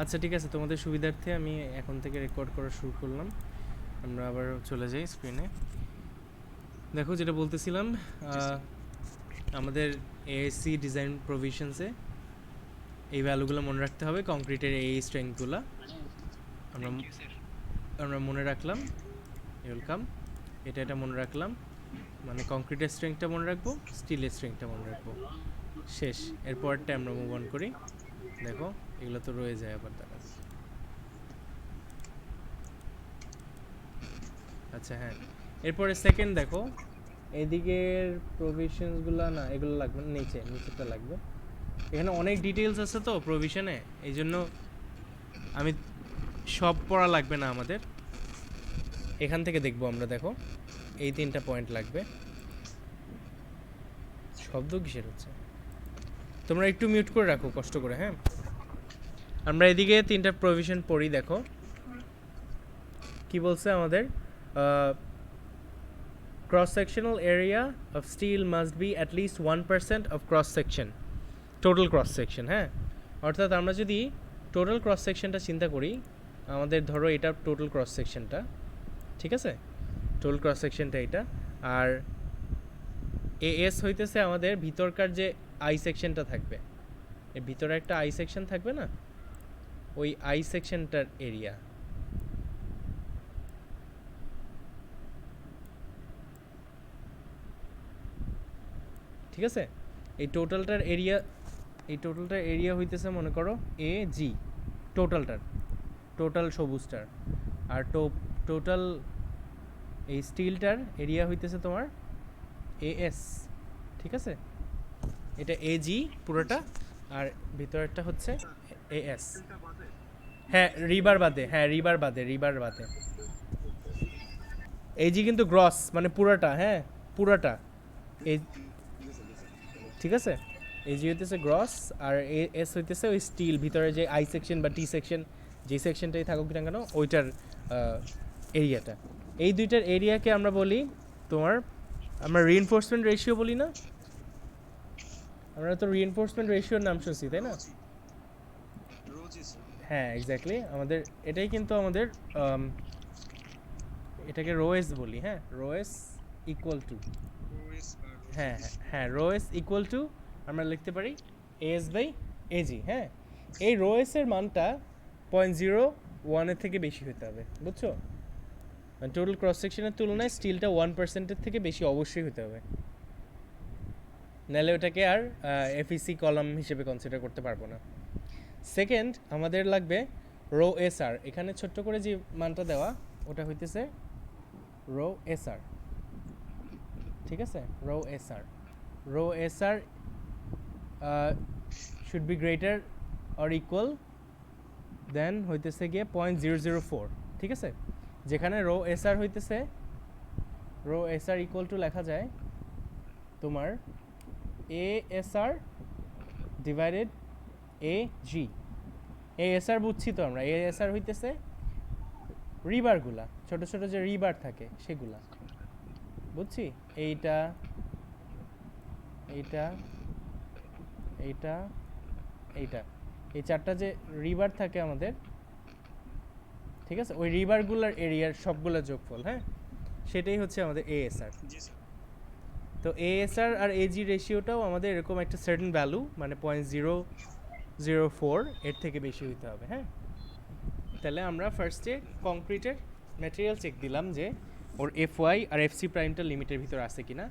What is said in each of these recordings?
আচ্ছা ঠিক আছে, তোমাদের সুবিধার্থে আমি এখন থেকে রেকর্ড করা শুরু করলাম। আমরা আবার চলে যাই স্ক্রিনে। দেখো যেটা বলতেছিলাম, আমাদের এএসসি ডিজাইন প্রভিশনসে এই ভ্যালুগুলো মনে রাখতে হবে, কংক্রিটের এই স্ট্রেংথগুলো আমরা আমরা মনে রাখলাম। ওয়েলকাম। এটা মনে রাখলাম, মানে কংক্রিটের স্ট্রেংথটা মনে রাখবো, স্টিলের স্ট্রেংথটা মনে রাখবো। শেষ। এরপরটা আমরা মুভ অন করি। দেখো এগুলো তো রয়ে যায় আবার তারা। আচ্ছা হ্যাঁ, এরপরে সেকেন্ড দেখো, এদিকের প্রভিশনসগুলো না, এগুলো লাগবে না, নিচেরটা লাগবে। এখানে অনেক ডিটেলস আছে তো প্রভিশনে, এই জন্য আমি সব পড়া লাগবে না আমাদের, এখান থেকে দেখবো আমরা। দেখো এই 3টা পয়েন্ট লাগবে। শব্দ কিসের হচ্ছে? তোমরা একটু মিউট করে রাখো কষ্ট করে, হ্যাঁ। আমরা এদিকে 3টা প্রভিশন পড়ি। দেখো কি বলছে আমাদের, cross sectional area of steel must be at least 1% of cross section, total cross section। হ্যাঁ, অর্থাৎ আমরা যদি টোটাল ক্রস সেকশনটা চিন্তা করি, আমাদের ধরো এটা টোটাল ক্রস সেকশনটা, ঠিক আছে, টোটাল ক্রস সেকশনটা এটা, আর এএস হইতেছে আমাদের ভিতরকার যে আই সেকশনটা থাকবে, এর ভিতরে একটা আই সেকশন থাকবে না, ওই আই সেকশনটার এরিয়া। ঠিক আছে, এই টোটালটার এরিয়া হইতেছে মনে করো এ জি, টোটাল সবুজটার, আর টোটাল এই স্টিলটার এরিয়া হইতেছে তোমার এএস। ঠিক আছে, এটা এ জি পুরোটা, আর ভিতরেরটা হচ্ছে এএস। হ্যাঁ রিবার বাদে এই জি কিন্তু গ্রস মানে পুরোটা, হ্যাঁ পুরোটা এই, ঠিক আছে। এই জি হইতেছে গ্রস, আর এস হইতেছে ওই স্টিল ভিতরে যে আই সেকশন বা টি সেকশন, যে সেকশনটাই থাকুক না কেন ওইটার এরিয়াটা। এই দুইটার এরিয়াকে আমরা বলি তোমার, আমরা রিইনফোর্সমেন্ট রেশিও বলি না, আমরা তো রিইনফোর্সমেন্ট রেশিওর নাম শুনছি তাই না? হ্যাঁ এক্স্যাক্টলি, আমাদের এটাই কিন্তু আমাদের এটাকে রোএস বলি। হ্যাঁ রোএস ইকুয়াল টু, হ্যাঁ রোএস ইকুয়াল টু আমরা লিখতে পারি এস বাই এজি। হ্যাঁ, এই রোএসের মানটা 0.01-এর থেকে বেশি হতে হবে, বুঝছো? মানে টোটাল ক্রস সেকশনের তুলনায় স্টিলটা 1%-এর থেকে বেশি অবশ্যই হতে হবে, নাহলে ওটাকে আর এফইসি কলাম হিসেবে কনসিডার করতে পারবো না। সেকেন্ড আমাদের লাগবে রো এস আর, এখানে ছোট্ট করে যে মানটা দেওয়া ওটা হইতেছে রো এস আর। ঠিক আছে, rho S R should be greater or equal than হইতেছে গিয়ে 0.004। ঠিক আছে, যেখানে রো এস আর হইতেছে, rho S R equal to লেখা যায় তোমার A S R divided A G. A S R বুঝছি তো আমরা, এ এস আর হইতেছে রিবারগুলা, ছোট ছোট যে রিবার থাকে সেগুলা, বুঝছি। এইটা এইটা এইটা এইটা, এই 4টা যে রিবার থাকে আমাদের, ঠিক আছে, ওই রিভারগুলোর এরিয়ার সবগুলো যোগফল। হ্যাঁ, সেটাই হচ্ছে আমাদের এএসআর। তো এএসআর আর এজি রেশিওটাও আমাদের এরকম একটা সার্টেন ভ্যালু, মানে 0.004 এর থেকে বেশি হইতে হবে। হ্যাঁ, তাহলে আমরা ফার্স্টে কংক্রিটের ম্যাটেরিয়াল চেক দিলাম যে ওর এফ ওয়াই আর এফ সি প্রাইমটা লিমিটের ভিতরে আছে কিনা।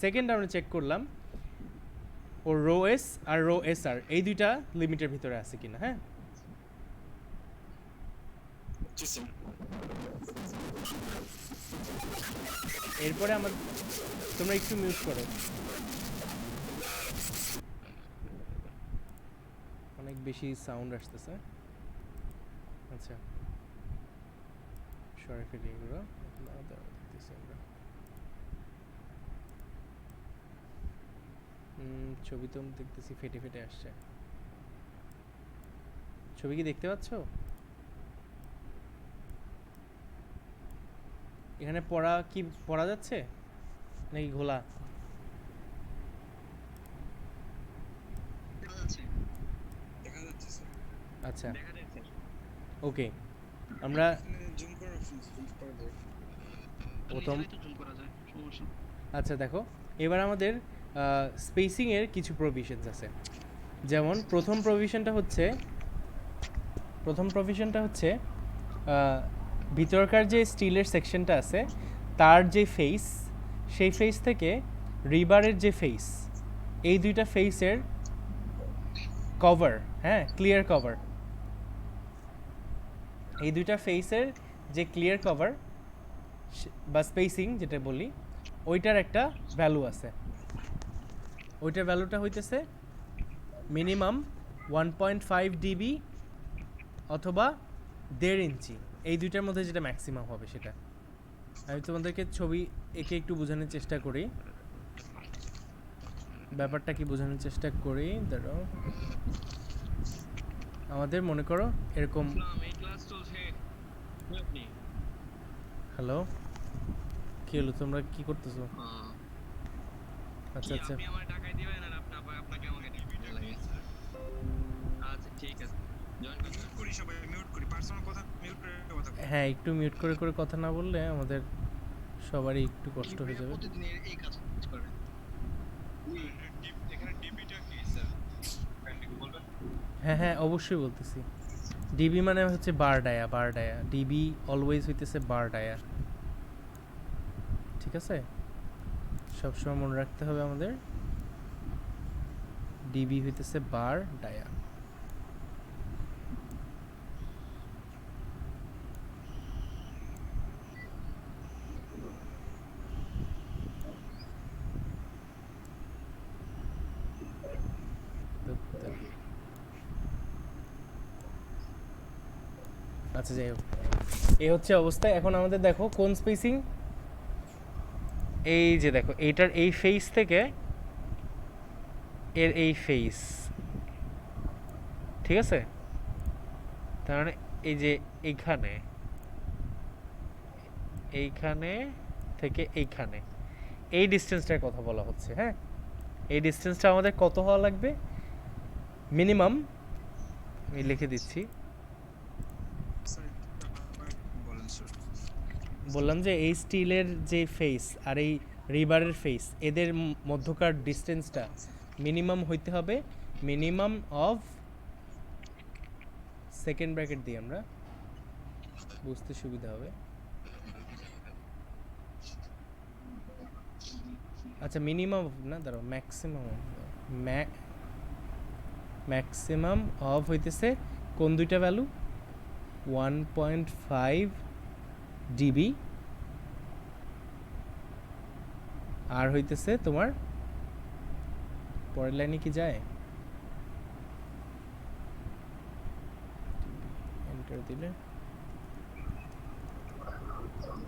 সেকেন্ড আমরা চেক করলাম ওর রো এস আর রো এস আর এই দুইটা লিমিটের ভিতরে আছে কিনা। হ্যাঁ, এরপরে আমাদের, তোমরা একটু মিউট করো, অনেক বেশি সাউন্ড আসতেছে। আচ্ছা সরি ফেলি এগুলো, দেখতেছি আমরা। ছবি তো দেখতেছি ফেটে ফেটে আসছে। ছবি কি দেখতে পাচ্ছ? এখানে পড়া যাচ্ছে নাকি ঘোলা? আচ্ছা ওকে, আমরা জুম করার অপশন আছে, জুম করে দাও। প্রথম নিজেরাই তো জুম করা যায়, সমস্যা না। আচ্ছা দেখো, এবার আমাদের স্পেসিংয়ের কিছু প্রভিশনস আছে। যেমন প্রথম প্রভিশনটা হচ্ছে ভিতরকার যে স্টিলের সেকশনটা আছে তার যে ফেস, সেই ফেস থেকে রিবারের যে ফেস, এই দুইটা ফেসের কভার, হ্যাঁ ক্লিয়ার কভার, এই দুইটা ফেসের যে ক্লিয়ার কভার বা স্পেসিং যেটা বলি, ওইটার একটা ভ্যালু আছে। ওইটার ভ্যালুটা হইতেছে মিনিমাম 1.5 ডিবি অথবা 1.5 ইঞ্চি, এই দুইটার মধ্যে যেটা ম্যাক্সিমাম হবে সেটা। আমি তোমাদেরকে ছবি এঁকে একটু বোঝানোর চেষ্টা করি, ব্যাপারটা কি বোঝানোর চেষ্টা করি। দাঁড়াও, আমাদের মনে করো এরকম, এই ক্লাস চলছে আপনি হ্যালো কি হলো, তোমরা কি করতেছো? আচ্ছা আচ্ছা, আপনি আমার টাকায় দিবেন আর আপনাকে আমাকে দিতে লাগে। আচ্ছা ঠিক আছে, জয়েন করুন। মিউট করি, সবাই মিউট করি, পার্সোনাল কথা মিউট করে কথা বলি। হ্যাঁ একটু মিউট করে করে কথা না বললে আমাদের সবারই একটু কষ্ট হয়ে যাবে। প্রতিদিন এই কাজ করে। এখানে ডিবিটা কি স্যার, কাইন্ডলি বলবেন? হ্যাঁ হ্যাঁ অবশ্যই বলতেছি। ডিবি মানে হচ্ছে বার ডায়া, বার ডায়া, ডিবি অলওয়েজ হইতেছে বার ডায়া, ঠিক আছে? সবসময় মনে রাখতে হবে আমাদের, ডিবি হইতেছে বার ডায়া। আচ্ছা যাই হোক, এই হচ্ছে অবস্থা। এখন আমাদের দেখো কোন স্পেসিং, এই যে দেখো এইটার এই ফেস থেকে এর এই ফেস, ঠিক আছে? তার মানে এই যে এইখানে, এইখানে থেকে এইখানে, এই ডিস্টেন্সটার কথা বলা হচ্ছে। হ্যাঁ, এই ডিস্টেন্সটা আমাদের কত হওয়া লাগবে মিনিমাম, আমি লিখে দিচ্ছি। স্যার বলেন স্যার। বললাম যে এই স্টিলের যে ফেস আর এই রিবারের ফেস, এদের মধ্যকার ডিস্টেন্সটা মিনিমাম হইতে হবে, মিনিমাম অফ, সেকেন্ড ব্র্যাকেট দিই আমরা বুঝতে সুবিধা হবে। আচ্ছা মিনিমাম না, দাঁড়াও, ম্যাক্সিমাম অফ হইতেছে কোন দুইটা ভ্যালু, 1.5 ডিবি আর হইতেছে তোমার পরের লাইনে কি যায়, এন্টার দিলে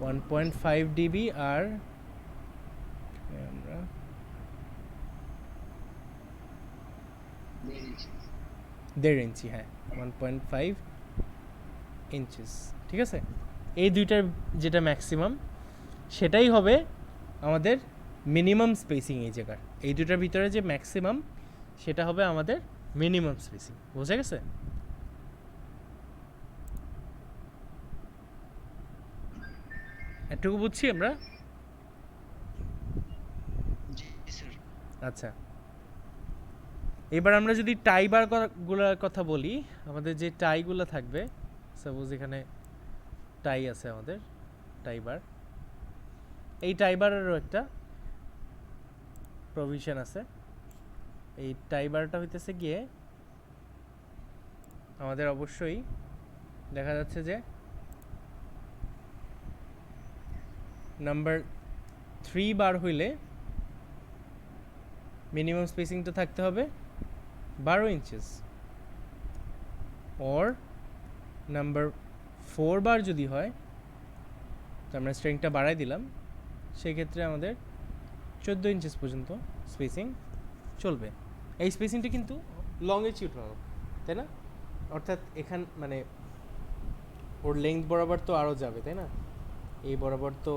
1.5 ডিবি আর আমরা 1.5 ইঞ্চি, হ্যাঁ 1.5 ইঞ্চিস, ঠিক আছে? এই দুইটার যেটা ম্যাক্সিমাম সেটাই হবে আমাদের মিনিমাম স্পেসিং। এই জায়গার এই দুটার ভিতরে যে ম্যাক্সিমাম সেটা হবে আমাদের মিনিমাম স্পেসিং। বোঝা গেছে? এটুকু বুঝছি আমরা। জি স্যার। আচ্ছা, এবার আমরা যদি টাই বার গুলার কথা বলি, আমাদের যে টাইগুলো থাকবে, সাপোজ এখানে টাই আছে আমাদের, টাই বার, এই টাই বারেরও একটা প্রভিশন আছে। এই টাই বারটা হইতেছে গিয়ে আমাদের অবশ্যই দেখা যাচ্ছে যে নাম্বার 3 বার হইলে মিনিমাম স্পেসিংটা থাকতে হবে 12 ইঞ্চিস, অর নাম্বার 4 বার যদি হয়, তো আমরা স্ট্রেংথটা বাড়াই দিলাম, সেক্ষেত্রে আমাদের 14 ইঞ্চিস পর্যন্ত স্পেসিং চলবে। এই স্পেসিংটা কিন্তু লংগিটিউডনাল, তাই না? অর্থাৎ এখান মানে ওর লেন্থ বরাবর তো আরও যাবে, তাই না? এই বরাবর তো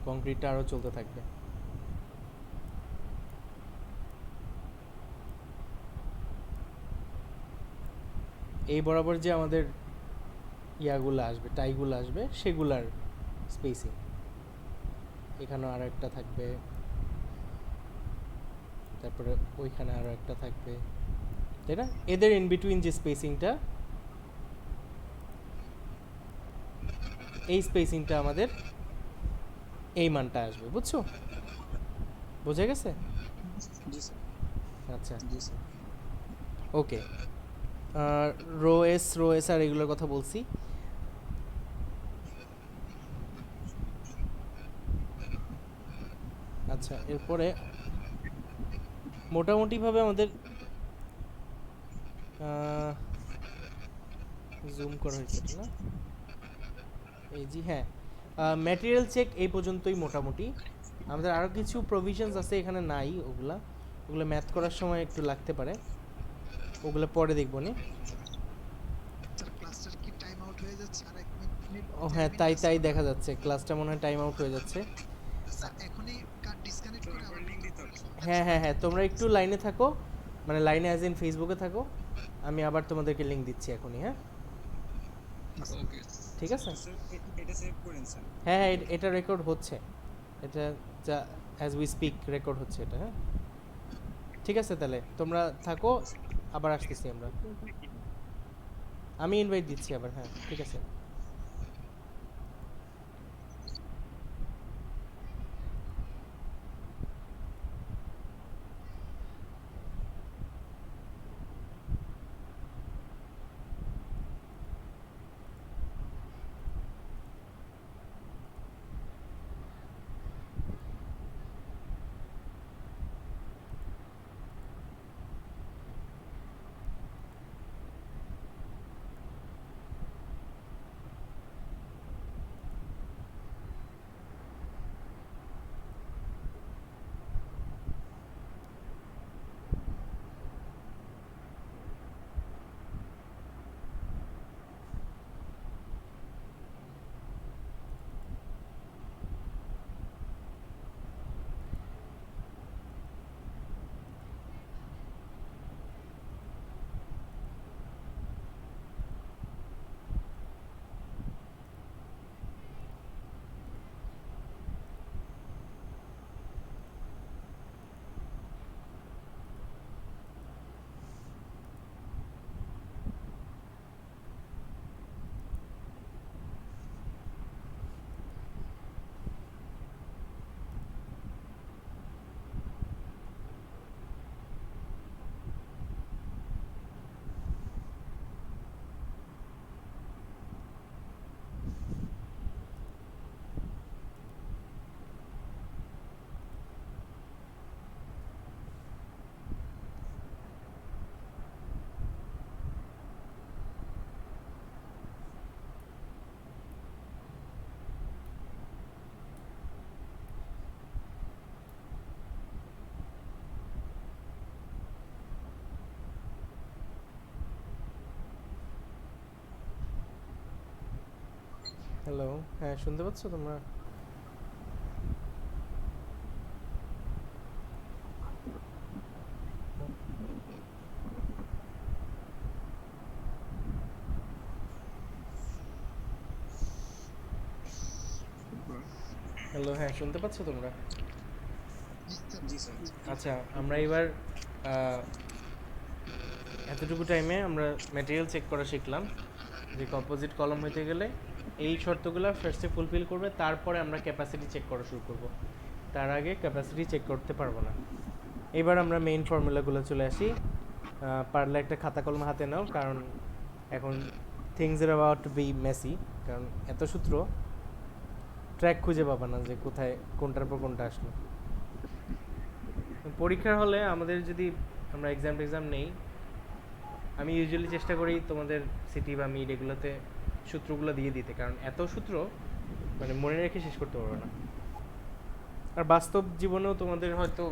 কংক্রিটটা আরও চলতে থাকবে। এই বরাবর যে আমাদের ইয়াগুলো আসবে, টাইগুলো আসবে, সেগুলার স্পেসিং। এখানেও আরও একটা থাকবে, তারপরে ওইখানে আরও একটা থাকবে, তাই না? এদের ইন বিটুইন যে স্পেসিংটা, এই স্পেসিংটা আমাদের এই মানটা আসবে, বুঝছো? বোঝা গেছে? জি স্যার। আচ্ছা, জি স্যার। ওকে। রো এস আর এগুলোর কথা বলছি। আচ্ছা, এরপরে মোটামুটিভাবে আমাদের জুম করা হয়েছে এটা না? এই জি, হ্যাঁ, ম্যাটেরিয়াল চেক এই পর্যন্তই মোটামুটি। আমাদের আরও কিছু প্রভিশনস আছে এখানে, নাই ওগুলো ম্যাথ করার সময় একটু লাগতে পারে, ওগুলো পরে দেখবো নি। স্যার ক্লাসটার কি টাইম আউট হয়ে যাচ্ছে? আর 1 মিনিট ও হ্যাঁ, তাই দেখা যাচ্ছে, ক্লাসটা মনে হয় টাইম আউট হয়ে যাচ্ছে। স্যার এখনই ডিসকানেক্ট করে আবার লিংক দিতে হবে। হ্যাঁ, তোমরা একটু লাইনে থাকো, মানে লাইনে অ্যাজ ইন ফেসবুকে থাকো, আমি আবার তোমাদেরকে লিঙ্ক দিচ্ছি এখনই। হ্যাঁ, ওকে ঠিক আছে। স্যার এটা সেভ করেন স্যার। হ্যাঁ, এটা রেকর্ড হচ্ছে, এটা যা অ্যাজ উই স্পিক রেকর্ড হচ্ছে এটা। হ্যাঁ, ঠিক আছে, তাহলে তোমরা থাকো, আবার আসতেছি আমরা। আমি ইনভাইট দিচ্ছি আবার। হ্যাঁ, ঠিক আছে। হ্যালো, হ্যাঁ, শুনতে পাচ্ছ তোমরা? হ্যালো, হ্যাঁ, শুনতে পাচ্ছ তোমরা? জি স্যার। আচ্ছা, আমরা এবার এতটুকু টাইমে আমরা ম্যাটেরিয়াল চেক করা শিখলাম, যে কম্পোজিট কলম হইতে গেলে এই শর্তগুলো ফার্স্টে ফুলফিল করবে, তারপরে আমরা ক্যাপাসিটি চেক করা শুরু করব, তার আগে ক্যাপাসিটি চেক করতে পারবো না। এবার আমরা মেইন ফর্মুলাগুলো চলে আসি। পারলে একটা খাতা কলম হাতে নাও, কারণ এখন things are about to be messy, কারণ এত সূত্র ট্র্যাক খুঁজে পাবা না যে কোথায় কোনটার পর কোনটা আসলো। পরীক্ষার হলে আমাদের যদি আমরা এক্সাম নেই, আমি ইউজুয়ালি চেষ্টা করি তোমাদের সিটি বা মিড এগুলোতে সূত্রগুলো দিয়ে দিতে, কারণ এত সূত্র মানে মনে রেখে শেষ করতে পারবে না। আর বাস্তব জীবনেও তোমাদের হয়তো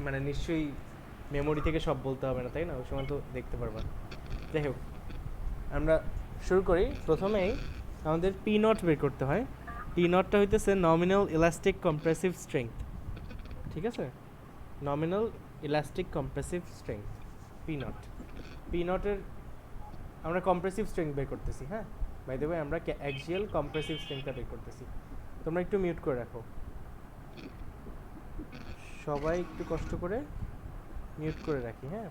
মানে নিশ্চয়ই মেমোরি থেকে সব বলতে হবে না, তাই না? ওই সময় তো দেখতে পারবা। যাই হোক, আমরা শুরু করি। প্রথমেই আমাদের পি নট বের করতে হয়। পি নটটা হইতেছে নমিনাল ইলাস্টিক কম্প্রেসিভ স্ট্রেংথ, ঠিক আছে? Nominal elastic compressive strength, P naught. P নটের আমরা কম্প্রেসিভ স্ট্রেংথ বের করতেছি, হ্যাঁ বাই দ্য ওয়ে আমরা অ্যাক্সিয়াল কম্প্রেসিভ স্ট্রেংথটা বের করতেছি। তোমরা একটু মিউট করে রাখো, সবাই একটু কষ্ট করে মিউট করে রাখি, হ্যাঁ।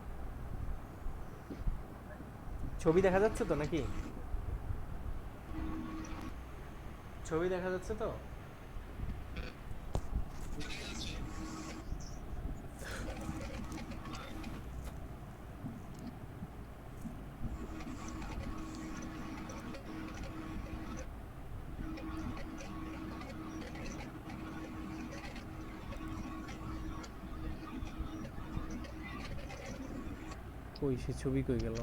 ছবি দেখা যাচ্ছে তো নাকি? ছবি দেখা যাচ্ছে তো? কই সে ছবি কই গেল?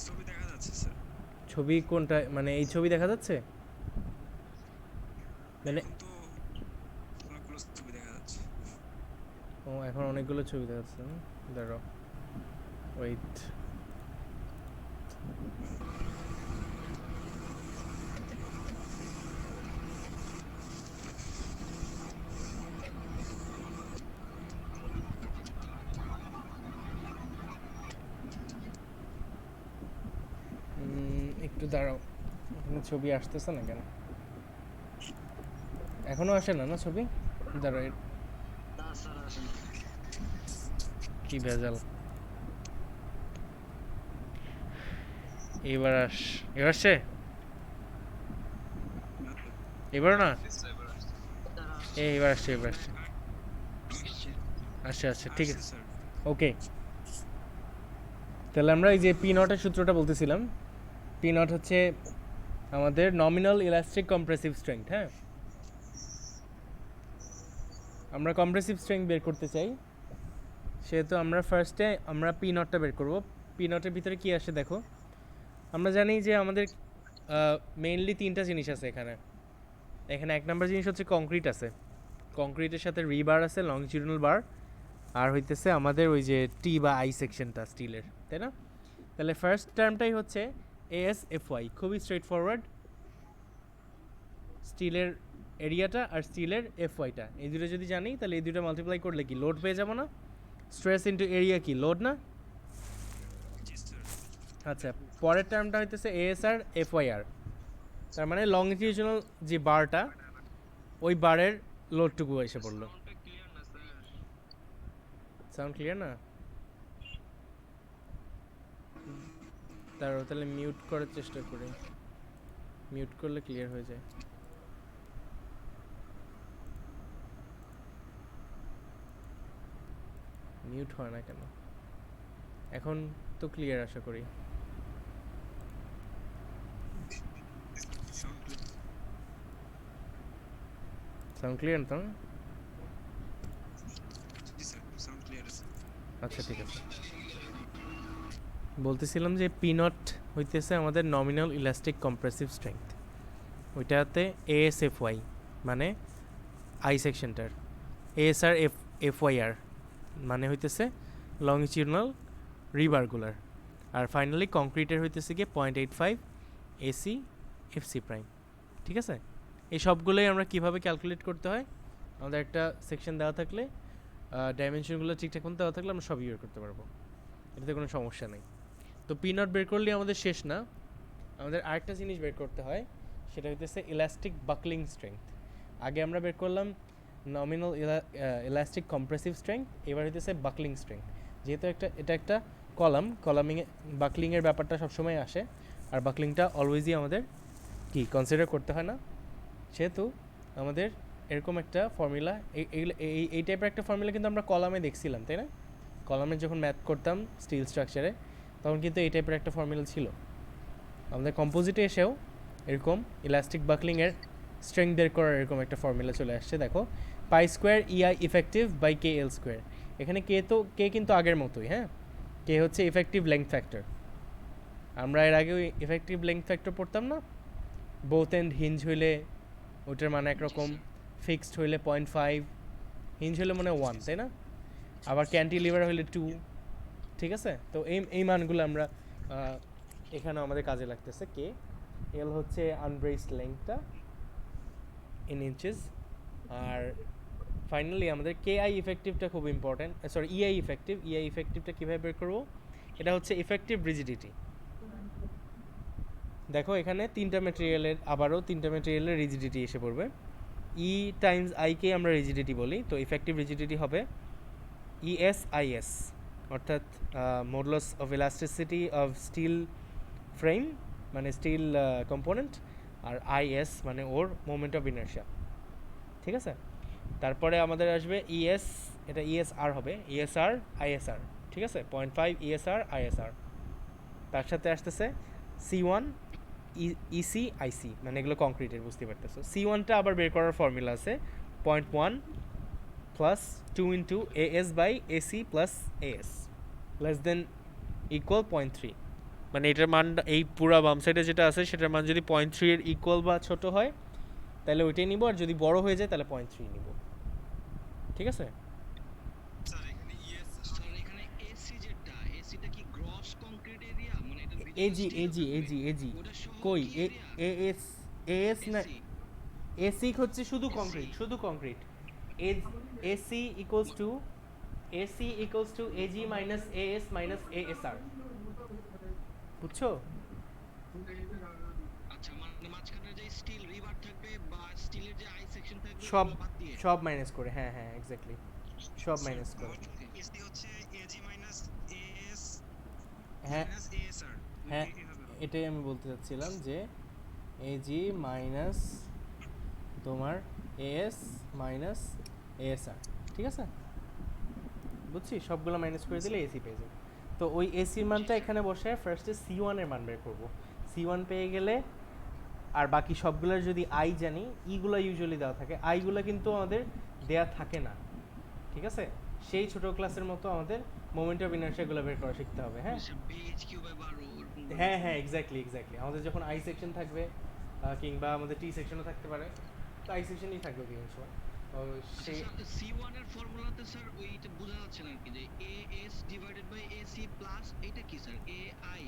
ছবি দেখা যাচ্ছে স্যার। ছবি কোনটা, মানে এই ছবি দেখা যাচ্ছে? মানে এখন তো অনেকগুলো ছবি দেখা যাচ্ছে। ও এখন অনেকগুলো ছবি দেখা যাচ্ছে, দাঁড়াও ওয়েট। একটু দাঁড়াও, এখানে ছবি আসতেছে না কেন? এখনো আসে না না ছবি? দাঁড়াও কি ভেজাল। এবার এবার আসছে? এবার না, এবার আসছে, এবার আসছে, আচ্ছা আচ্ছা ঠিক আছে, স্যার। ওকে। তাহলে আমরা এই যে পি নটের সূত্রটা বলতেছিলাম, পি নট হচ্ছে আমাদের নমিনাল ইলাস্টিক কম্প্রেসিভ স্ট্রেংথ, হ্যাঁ। আমরা কম্প্রেসিভ স্ট্রেংথ বের করতে চাই, সেহেতু আমরা ফার্স্টে আমরা পি নটটা বের করব। পি নটের ভিতরে কি আসে দেখো, আমরা জানি যে আমাদের মেইনলি তিনটা জিনিস আছে এখানে। এখানে এক নম্বর জিনিস হচ্ছে কংক্রিট আছে, কংক্রিটের সাথে রিবার আছে, লংজিটিউডাল বার, আর হইতেছে আমাদের ওই যে টি বা আই সেকশনটা স্টিলের, তাই না? তাহলে ফার্স্ট টার্মটাই হচ্ছে ASFY, খুবই স্ট্রেট ফরওয়ার্ড। স্টিলের এরিয়াটা আর স্টিলের FYটা, এই দুটো যদি জানি তাহলে এই দুটো মাল্টিপ্লাই করলে কি লোড পেয়ে যাবো না? স্ট্রেস ইন্টু এরিয়া কি লোড না? জি স্যার। আচ্ছা, পরের টার্মটা হইতেছে ASR FYR, তার মানে লংজিটিউডাল যে বারটা, ওই বারের লোডটুকু এসে পড়লো। সাউন্ডটা ক্লিয়ার না স্যার। সাউন্ড ক্লিয়ার না? তাহলে মিউট করার চেষ্টা করি, মিউট করলে ক্লিয়ার হয়ে যায়। মিউট হয় না কেন? এখন তো ক্লিয়ার আশা করি। সাউন্ড ক্লিয়ার তো? জি স্যার, সাউন্ড ক্লিয়ার আছে। আচ্ছা ঠিক আছে। বলতেছিলাম যে পি নট হইতেছে আমাদের নমিনাল ইলাস্টিক কম্প্রেসিভ স্ট্রেংথ, ওইটাতে ASFY মানে আই সেকশনটার, ASR FYR মানে হইতেছে লংজিটিউডাল রিবারগুলার, আর ফাইনালি কংক্রিটের হইতেছে গিয়ে 0.85 AC FC প্রাইম। ঠিক আছে, এই সবগুলোই আমরা কিভাবে ক্যালকুলেট করতে হয়, আমাদের একটা সেকশন দেওয়া থাকলে, ডাইমেনশনগুলো ঠিকঠাক মতো দেওয়া থাকলে আমরা সবই বের করতে পারবো, এটাতে কোনো সমস্যা নেই। তো পি নট বের করলে আমাদের শেষ না, আমাদের আরেকটা জিনিস বের করতে হয়, সেটা হইতেছে ইলাস্টিক বাকলিং স্ট্রেংথ। আগে আমরা বের করলাম নমিনাল ইলাস্টিক কম্প্রেসিভ স্ট্রেংথ, এবার হইতেছে বাকলিং স্ট্রেংথ। যেহেতু এটা একটা কলামিংয়ে বাকলিংয়ের ব্যাপারটা সবসময় আসে, আর বাকলিংটা অলওয়েজই আমাদের কি কনসিডার করতে হয় না, সেহেতু আমাদের এরকম একটা ফর্মুলা, এই টাইপের একটা ফর্মুলা কিন্তু আমরা কলামে দেখছিলাম, তাই না? কলামে যখন ম্যাথ করতাম স্টিল স্ট্রাকচারে, তখন কিন্তু এই টাইপের একটা ফর্মুলা ছিল। আমাদের কম্পোজিটে এসেও এরকম ইলাস্টিক বাকলিংয়ের স্ট্রেংথ বের করার এরকম একটা ফর্মুলা চলে আসছে, দেখো pi square EI effective by KL square. এখানে কে কিন্তু আগের মতোই, হ্যাঁ, কে হচ্ছে ইফেক্টিভ লেংথ ফ্যাক্টর। আমরা এর আগে ওই ইফেক্টিভ লেংথ ফ্যাক্টর পড়তাম না, বোথ এন্ড হিঞ্জ হইলে ওইটার মানে একরকম, ফিক্সড হইলে 0.5, হিঞ্জ হইলে মনে 1, তাই না? আবার ক্যান্টিলিভার হইলে 2। ঠিক আছে, তো এই মানগুলো আমরা এখানে আমাদের কাজে লাগতেছে। কে এল হচ্ছে আনব্রেসড লেংথটা ইন ইঞ্চেস, আর ফাইনালি আমাদের কেআই ইফেক্টিভটা খুব ইম্পর্টেন্ট, সরি ইআই ইফেক্টিভটা কীভাবে বের করবো? এটা হচ্ছে ইফেক্টিভ রিজিডিটি। দেখো এখানে আবারও তিনটা ম্যাটেরিয়ালের রিজিডিটি এসে পড়বে। ই টাইমস আইকে আমরা রিজিডিটি বলি, তো ইফেক্টিভ রিজিডিটি হবে ইএসআইএস, অর্থাৎ modulus of elasticity of steel frame মানে স্টিল কম্পোনেন্ট, আর আইএস মানে ওর মোমেন্ট অফ ইনার্শিয়া। ঠিক আছে, তারপরে আমাদের আসবে ইএস, এটা ইএসআর হবে, ইএসআর আইএসআর। ঠিক আছে, 0.5 ইএসআর আইএসআর। তার সাথে আসতেছে C1 ইসি আইসি, মানে এগুলো কংক্রিটের, বুঝতে পারতেছো। C1টা আবার বের করার ফর্মুলা আছে 0.1 plus 2 into AS by AC plus AS less than equal 0.3। মানে এটার মান, এই পুরা বাম সাইডে যেটা আছে সেটার মান যদি 0.3 এর ইকুয়াল বা ছোট হয় তাহলে ওইটাই নিব, আর যদি বড় হয়ে যায় তাহলে 0.3 নিব। ঠিক আছে, স্যার এখানে ইএস স্যার এখানে এসি যেটা, এসিটা কি গ্রস কংক্রিট এরিয়া, মানে এটা এজি কই এএস এএস না, এসি হচ্ছে শুধু concrete. AC equals to AG minus as minus ASR, বুঝছো? আচ্ছা, মানে মাঝখানে যে স্টিল রিবার থাকবে বা স্টিলের যে আই সেকশন থাকবে সব ওগুলো বাদ দিয়ে। সব মাইনাস করে, হ্যাঁ হ্যাঁ এক্স্যাক্টলি, সব মাইনাস করে। এসি হচ্ছে এজি মাইনাস এএস হ্যাঁ মাইনাস এএসআর। হ্যাঁ, এটাই আমি বলতে চাচ্ছিলাম যে এজি মাইনাস তোমার এএস মাইনাস এএসআর। ঠিক আছে, বুঝছি, সবগুলো মাইনাস করে দিলে এসি পেয়ে যাবে। তো ওই এসির মানটা এখানে বসে ফার্স্টে C1 এর মান বের করবো। C1 পেয়ে গেলে, আর বাকি সবগুলোর যদি আই জানি, ইগুলো ইউজুয়ালি দেওয়া থাকে, আইগুলো কিন্তু আমাদের দেয়া থাকে না। ঠিক আছে, সেই ছোট ক্লাসের মতো আমাদের মোমেন্ট অফ ইনার্শিয়াগুলো বের করা শিখতে হবে। হ্যাঁ বিএইচ কিউ বাই 12 এরকম। হ্যাঁ এক্স্যাক্টলি। আমাদের যখন আই সেকশন থাকবে কিংবা আমাদের টি সেকশনও থাকতে পারে, তো আই সেকশনই থাকবে বিভিন্ন সময়। তো সেই C1 এর ফর্মুলাতে স্যার ওইটা বোঝা যাচ্ছে না কি, যে AS divided by AC plus এটা কি স্যার এআই?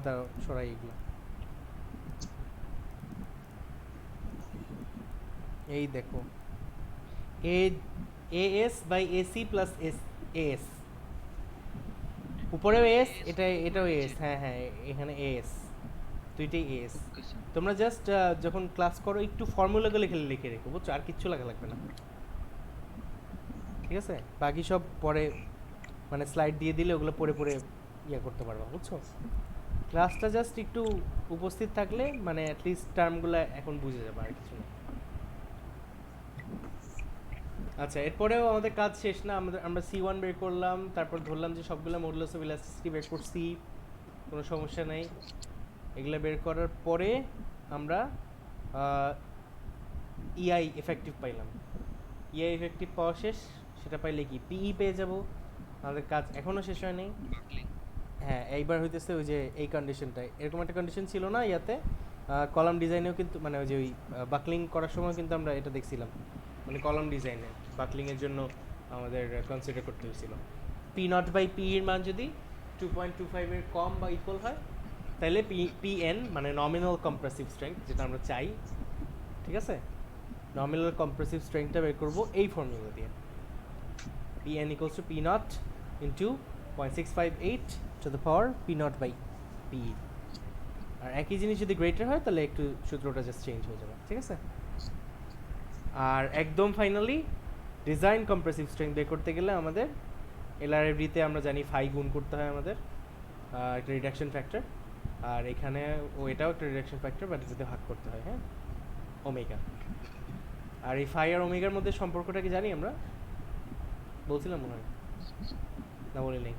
দাঁড়াও সরাই এগুলো, এই দেখো AS by AC plus AS, উপরেও এস, এটাও এস, হ্যাঁ এখানে এস, দুইটাই এস। তোমরা জাস্ট যখন ক্লাস করো একটু ফর্মুলাগুলো লিখে রেখো, বুঝছো, আর কিচ্ছু লেখা লাগবে না। ঠিক আছে, বাকি সব পরে মানে স্লাইড দিয়ে দিলে ওগুলো পড়ে ইয়ে করতে পারবা, বুঝছো। ক্লাসটা জাস্ট একটু উপস্থিত থাকলে মানে অ্যাটলিস্ট টার্মগুলো এখন বুঝে যাবে, আর কিছু না। আচ্ছা, এরপরেও আমাদের কাজ শেষ না। আমরা C1 বের করলাম, তারপর ধরলাম যে সবগুলো মডুলাস অফ ইলাস্টিসিটি বের করছি, কোনো সমস্যা নেই। এগুলো বের করার পরে আমরা ইআই এফেক্টিভ পাইলাম। ইআই এফেক্টিভ পাওয়া শেষ, সেটা পাইলে কি পিই পেয়ে যাব। আমাদের কাজ এখনও শেষ হয়নি। হ্যাঁ, এইবার হইতেছে ওই যে এই কন্ডিশনটাই, এরকম একটা কন্ডিশন ছিল না ইয়াতে, কলাম ডিজাইনেও কিন্তু, মানে ওই যে ওই বাকলিং করার সময় কিন্তু আমরা এটা দেখছিলাম, মানে কলাম ডিজাইনে বাকলিংয়ের জন্য আমাদের কনসিডার করতে হয়েছিল P0 বাই P এর মান যদি 2.25 এর কম বা ইকুয়াল হয় তাহলে PN মানে নমিনাল কম্প্রেসিভ স্ট্রেংথ, যেটা আমরা চাই। ঠিক আছে, নমিনাল কম্প্রেসিভ স্ট্রেংথটা বের করবো এই ফর্মুলা দিয়ে, PN equals to P0 into 0.658 to the power P0 by PE। আর একই জিনিস যদি গ্রেটার হয় তাহলে একটু সূত্রটা জাস্ট চেঞ্জ হয়ে যাবে। ঠিক আছে, আর একদম ফাইনালি ডিজাইন কম্প্রেসিভ স্ট্রেংথ বের করতে গেলে আমাদের এলআরএফডিতে আমরা জানি ফাই গুণ করতে হয় আমাদের, একটা রিডাকশন ফ্যাক্টর, আর এখানে এটাও একটা রিডাকশন ফ্যাক্টর, বাট এটাতে ভাগ করতে হয়, হ্যাঁ, ওমেগা। আর এই ফাই আর ওমেগার মধ্যে সম্পর্কটা কি জানি আমরা? বলছিলাম মনে হয়, না বলি নেই?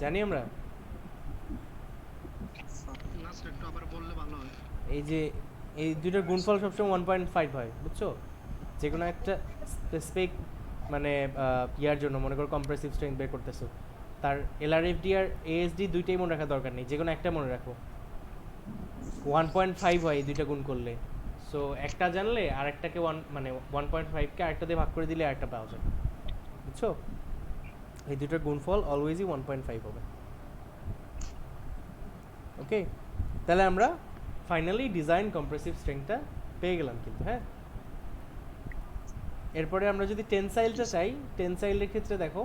জানি আমরা না স্যার, একটু আবার বললে ভালো হয়। এই যে এই দুটোর গুণফল সবসময় 1.5 হয়, বুঝছো। যে কোনো একটা স্পেসিফিক মানে ইয়ার জন্য, মনে করো কম্প্রেসিভ স্ট্রেংথ বের করতেছো, তার এলআরএফডি আর এএসডি দুইটাই মনে রাখা দরকার নেই, যে কোনো একটা মনে রাখো। 1.5 হয় এই দুইটা গুণ করলে, সো একটা জানলে আরেকটাকে মানে 1.5কে আরেকটা দিয়ে ভাগ করে দিলে আরেকটা পাওয়া যায়, বুঝছো। এই দুটোর গুণফল অলওয়েজই 1.5 হবে। ওকে, তাহলে আমরা ফাইনালি ডিজাইন কম্প্রেসিভ স্ট্রেংথটা পেয়ে গেলাম কিন্তু, হ্যাঁ। এরপরে আমরা যদি টেনসাইলটা চাই, টেনসাইলের ক্ষেত্রে দেখো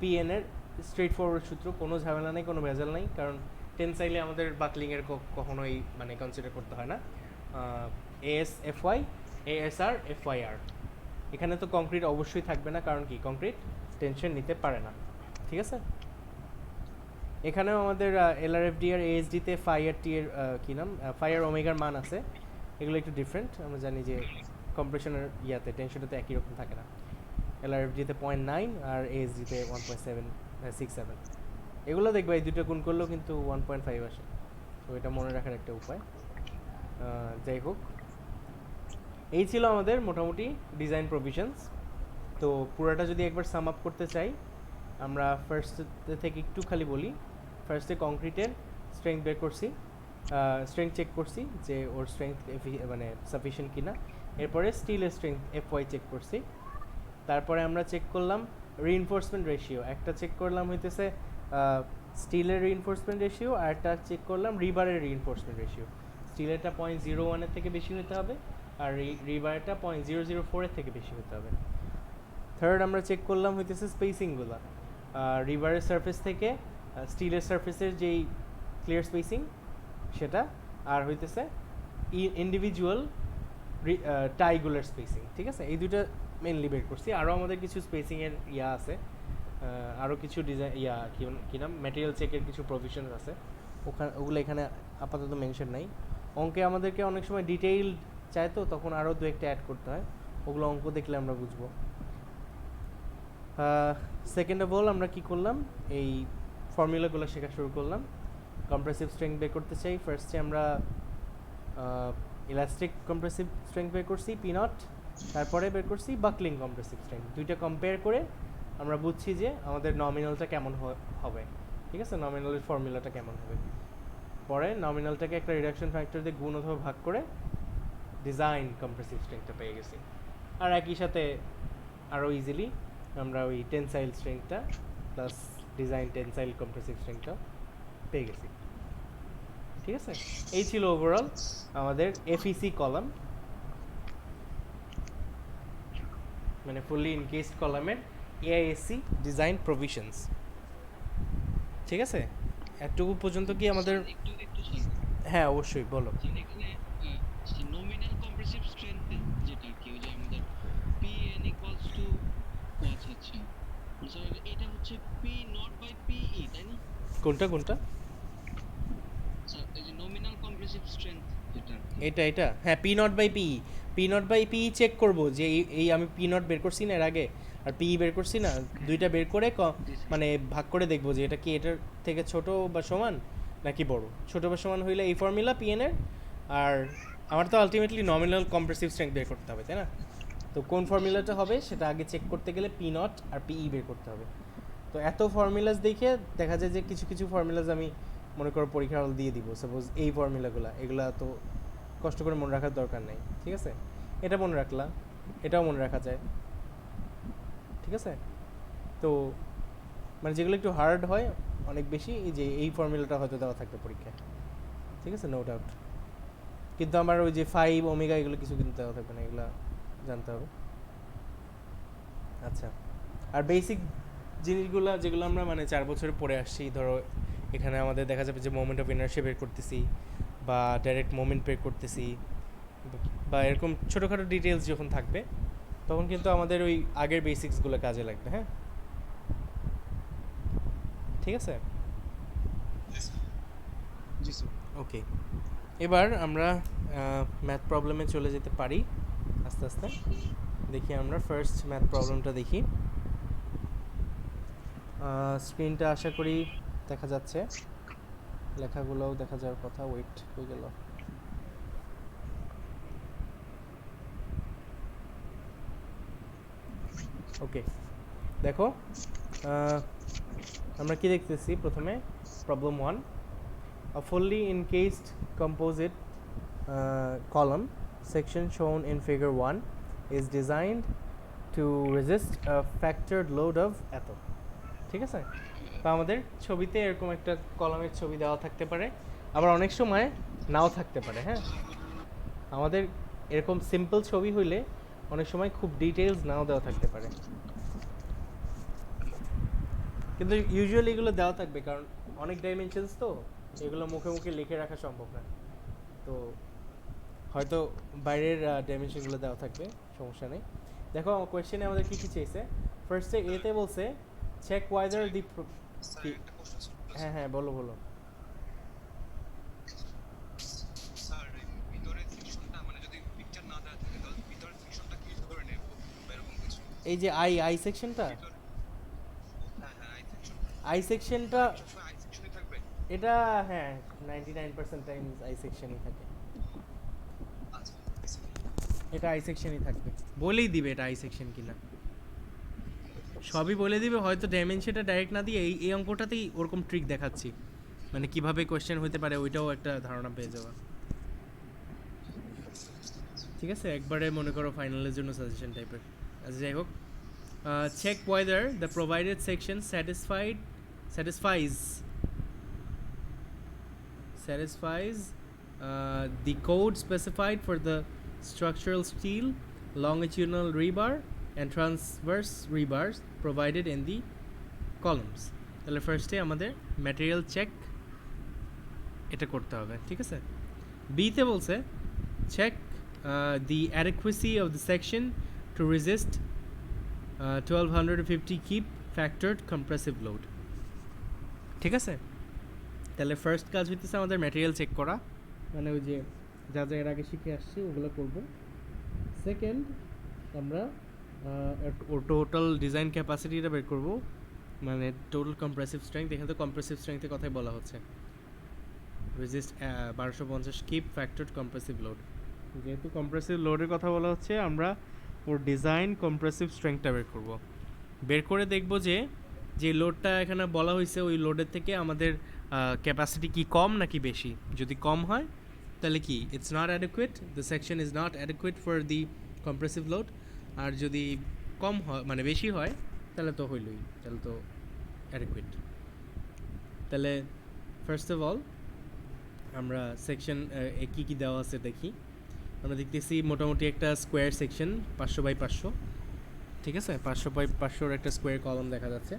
পিএন এর স্ট্রেট ফরওয়ার্ড সূত্র, কোনো ঝামেলা নেই, কোনো ভেজাল নেই, কারণ টেনসাইলে আমাদের বাকলিংয়ের কখনোই মানে কনসিডার করতে হয় না। এএস এফওয়াই, এএসআর এফওয়াইআর, এখানে তো কংক্রিট অবশ্যই থাকবে না, কারণ কি কংক্রিট টেনশন নিতে পারে না, ঠিক আছে। এখানেও আমাদের এলআরএফডি আর এএসডিতে ফাইয়ার টি এর কী নাম, ফাইয়ার ওমেগার মান আছে, এগুলো একটু ডিফারেন্ট। আমরা জানি যে কম্প্রেশনের ইয়াতে টেনশনটাতে একই রকম থাকে না, এলআরএফডিতে 0.9 আর এএসডিতে 1.767। এগুলো দেখবে এই দুটো গুণ করলেও কিন্তু 1.5 আসে, তো এটা মনে রাখার একটা উপায়। যাই হোক, এই ছিল আমাদের মোটামুটি ডিজাইন প্রভিশনস। তো পুরোটা যদি একবার সাম আপ করতে চাই, আমরা ফার্স্ট থেকে একটু খালি বলি। ফার্স্টে কংক্রিটের স্ট্রেংথ বের করছি, স্ট্রেংথ চেক করছি যে ওর স্ট্রেংথ মানে সাফিসিয়েন্ট কিনা। এরপরে স্টিলের স্ট্রেংথ এফওয়াই চেক করছি। তারপরে আমরা চেক করলাম রিইনফোর্সমেন্ট রেশিও, একটা চেক করলাম হইতেছে স্টিলের রিইনফোর্সমেন্ট রেশিও, আর একটা চেক করলাম রিবারের রিইনফোর্সমেন্ট রেশিও। স্টিলেরটা 0.01-এর থেকে বেশি হতে হবে, আর রিবারেরটা 0.004-এর থেকে বেশি হতে হবে। থার্ড আমরা চেক করলাম হইতেছে স্পেসিংগুলো, রিবারের সারফেস থেকে স্টিলের সারফেসের যেই ক্লিয়ার স্পেসিং সেটা, আর হইতেছে ইন্ডিভিজুয়াল টাইগুলার স্পেসিং, ঠিক আছে। এই দুটো মেনলি বের করছি। আরও আমাদের কিছু স্পেসিংয়ের ইয়া আছে, আরও কিছু ডিজাইন কী নাম ম্যাটেরিয়াল চেকের কিছু প্রভিশন আছে, ওগুলো এখানে আপাতত মেনশন নাই। অঙ্কে আমাদেরকে অনেক সময় ডিটেইল চায়, তো তখন আরও দু একটা অ্যাড করতে হয়, ওগুলো অঙ্ক দেখলে আমরা বুঝবো। সেকেন্ড অফ অল আমরা কী করলাম, এই ফর্মুলাগুলো শেখা শুরু করলাম। কম্প্রেসিভ স্ট্রেংথ বের করতে চাই, ফার্স্টে আমরা ইলাস্টিক কম্প্রেসিভ স্ট্রেংথ বের করছি P0, তারপরে বের করছি বাকলিং কম্প্রেসিভ স্ট্রেংথ। দুইটা কম্পেয়ার করে আমরা বুঝছি যে আমাদের নমিনালটা কেমন হবে, ঠিক আছে, নমিনালের ফর্মুলাটা কেমন হবে। পরে নমিনালটাকে একটা রিডাকশন ফ্যাক্টর দিয়ে গুণ অথবা ভাগ করে ডিজাইন কম্প্রেসিভ স্ট্রেংথটা পেয়ে গেছি। আর একই সাথে আরও ইজিলি আমরা ওই টেনসাইল স্ট্রেংথটা প্লাস ডিজাইন টেনসাইল কম্প্রেসিভ স্ট্রেংথটা পেয়ে গেছি, ঠিক আছে। এই ছিল ওভারঅল আমাদের এফইসি কলাম, মানে ফুললি ইনকেসড কলামের এআইএসসি ডিজাইন প্রভিশনস, ঠিক আছে। এতটুকু পর্যন্ত কি আমাদের? একটু স্যার, হ্যাঁ অবশ্যই বলো। স্যার এখানে নোমিনাল কম্প্রেসিভ স্ট্রেংথ যেটা কি, ওই যে আমাদের PN ইকুয়ালস টু আচ্ছা স্যার, এটা হচ্ছে P0/PE, তাই না কোনটা? স্যার এই যে নোমিনাল কম্প্রেসিভ স্ট্রেংথ যেটা, এটা হ্যাঁ, P0/PE চেক করব যে এই আমি P0 বের করছি না এর আগে, আর PE বের করছি না, দুইটা বের করে মানে ভাগ করে দেখব যে এটা কি এটার থেকে ছোট বা সমান নাকি বড়। ছোট বা সমান হইলে এই ফর্মুলা PN এর, আর আমার তো আলটিমেটলি নমিনাল কম্প্রেসিভ স্ট্রেংথ বের করতে হবে, তাই না। তো কোন ফর্মুলাটা হবে সেটা আগে চেক করতে গেলে P0 আর PE বের করতে হবে। তো এত ফর্মুলাস দেখে দেখা যায় যে কিছু ফর্মুলাস আমি মনে করো পরীক্ষার হল দিয়ে দিব, সাপোজ এই ফর্মুলাগুলো, এগুলা তো কষ্ট করে মনে রাখার দরকার নেই, ঠিক আছে। এটা মনে রাখলা, এটাও মনে রাখা যায়, ঠিক আছে। তো মানে যেগুলো একটু হার্ড হয় অনেক বেশি, এই যে এই ফর্মুলাটা হয়তো দেওয়া থাকবে পরীক্ষায়, ঠিক আছে, নো ডাউট। কিন্তু আমার ওই যে 5 ওমেগা এগুলো কিছু কিন্তু দেওয়া থাকবে না, এগুলো জানতে হবে। আচ্ছা, আর বেসিক জিনিসগুলো যেগুলো আমরা মানে 4 বছরে পড়ে আসছি, ধরো এখানে আমাদের দেখা যাবে যে মোমেন্ট অফ ইনার্শিয়া বের করতেছি, বা ডাইরেক্ট মোমেন্ট বের করতেছি, বা এরকম ছোটোখাটো ডিটেলস যখন থাকবে তখন কিন্তু আমাদের ওই আগের বেসিক্সগুলো কাজে লাগবে, হ্যাঁ, ঠিক আছে। জি স্যার। ওকে, এবার আমরা ম্যাথ প্রবলেমে চলে যেতে পারি আস্তে আস্তে। দেখি আমরা ফার্স্ট ম্যাথ প্রবলেমটা দেখি। স্ক্রিনটা আশা করি দেখা যাচ্ছে, লেখাগুলোও দেখা যাওয়ার কথা। ওয়েট হয়ে গেল, ওকে। দেখো আমরা কি দেখতেছি, প্রথমে problem 1, a fully encased composite column section shown in figure 1 is designed to resist a factored load of এত, ঠিক আছে। তো আমাদের ছবিতে এরকম একটা কলামের ছবি দেওয়া থাকতে পারে, আবার অনেক সময় নাও থাকতে পারে। হ্যাঁ, আমাদের এরকম সিম্পল ছবি হইলে অনেক সময় খুব ডিটেলস নাও দেওয়া থাকতে পারে, কিন্তু ইউজুয়ালি এগুলো দেওয়া থাকবে, কারণ অনেক ডাইমেনশনস তো এগুলো মুখে মুখে লিখে রাখা সম্ভব না। তো হয়তো বাইরের ডাইমেনশনগুলো দেওয়া থাকবে, সমস্যা নেই। দেখো কোয়েশ্চেনে আমাদের কী কী চেয়েছে। ফার্স্টে এতে বলছে চেক ওয়েদার দি, স্যার একটা প্রশ্ন ছিল হ্যাঁ হ্যাঁ বলো বলো। স্যার এই ভিতরের ফিকশনটা মানে যদি পিকচার না দেওয়া থাকে তাহলে ভিতরের ফিকশনটা কি ধরে নেব এরকম কিছু এই যে আই সেকশনটা, ভিতরে হ্যাঁ হ্যাঁ আই সেকশনটা সবসময় আই সেকশনে থাকবে। এটা হ্যাঁ 99% টাইম আই সেকশনই থাকে। আচ্ছা এটা আই সেকশনই থাকবে, বলেই দিবে এটা আই সেকশন কিনা, সবই বলে দিবে। হয়তো ডাইমেনশনটা ডাইরেক্ট না দিয়ে এই অঙ্কটাতেই ওরকম ট্রিক দেখাচ্ছি, মানে কিভাবে কোয়েশ্চেন হতে পারে ওইটাও একটা ধারণা পেয়ে যাওয়া। ঠিক আছে, একবারে মনে করো ফাইনালের জন্য সাজেশন টাইপের। আচ্ছা যাই হোক, check whether the provided section satisfies the code specified for the structural steel, longitudinal rebar and transverse rebars provided in the columns. তাহলে ফার্স্টে আমাদের ম্যাটেরিয়াল চেক এটা করতে হবে, ঠিক আছে। বিতে বলছে check the adequacy of the section to resist 1250 keep factored compressive load, ঠিক আছে। তাহলে ফার্স্ট কাজ হইতেছে আমাদের ম্যাটেরিয়াল চেক করা, মানে ওই যে যা যা এর আগে শিখে আসছি ওগুলো করব। সেকেন্ড আমরা ওর টোটাল ডিজাইন ক্যাপাসিটিটা বের করব, মানে টোটাল কম্প্রেসিভ স্ট্রেংথ। এখানে তো কম্প্রেসিভ স্ট্রেংথের কথাই বলা হচ্ছে, রেজিস্ট 1250 কিপ ফ্যাক্টরড কম্প্রেসিভ লোড। যেহেতু কম্প্রেসিভ লোডের কথা বলা হচ্ছে, আমরা ওর ডিজাইন কম্প্রেসিভ স্ট্রেংথটা বের করব। বের করে দেখব যে লোডটা এখানে বলা হয়েছে ওই লোডের থেকে আমাদের ক্যাপাসিটি কি কম নাকি বেশি। যদি কম হয় তাহলে কি it's not adequate, the section is not adequate for the compressive load. আর যদি কম হয় মানে বেশি হয় তাহলে তো হইলই, তাহলে তো অ্যাডেকুয়েট। তাহলে ফার্স্ট অফ অল আমরা সেকশন কী কী দেওয়া আছে দেখি। আমরা দেখতেছি মোটামুটি একটা স্কোয়ার সেকশন 500x500, ঠিক আছে। 500x500 একটা স্কোয়ার কলম দেখা যাচ্ছে।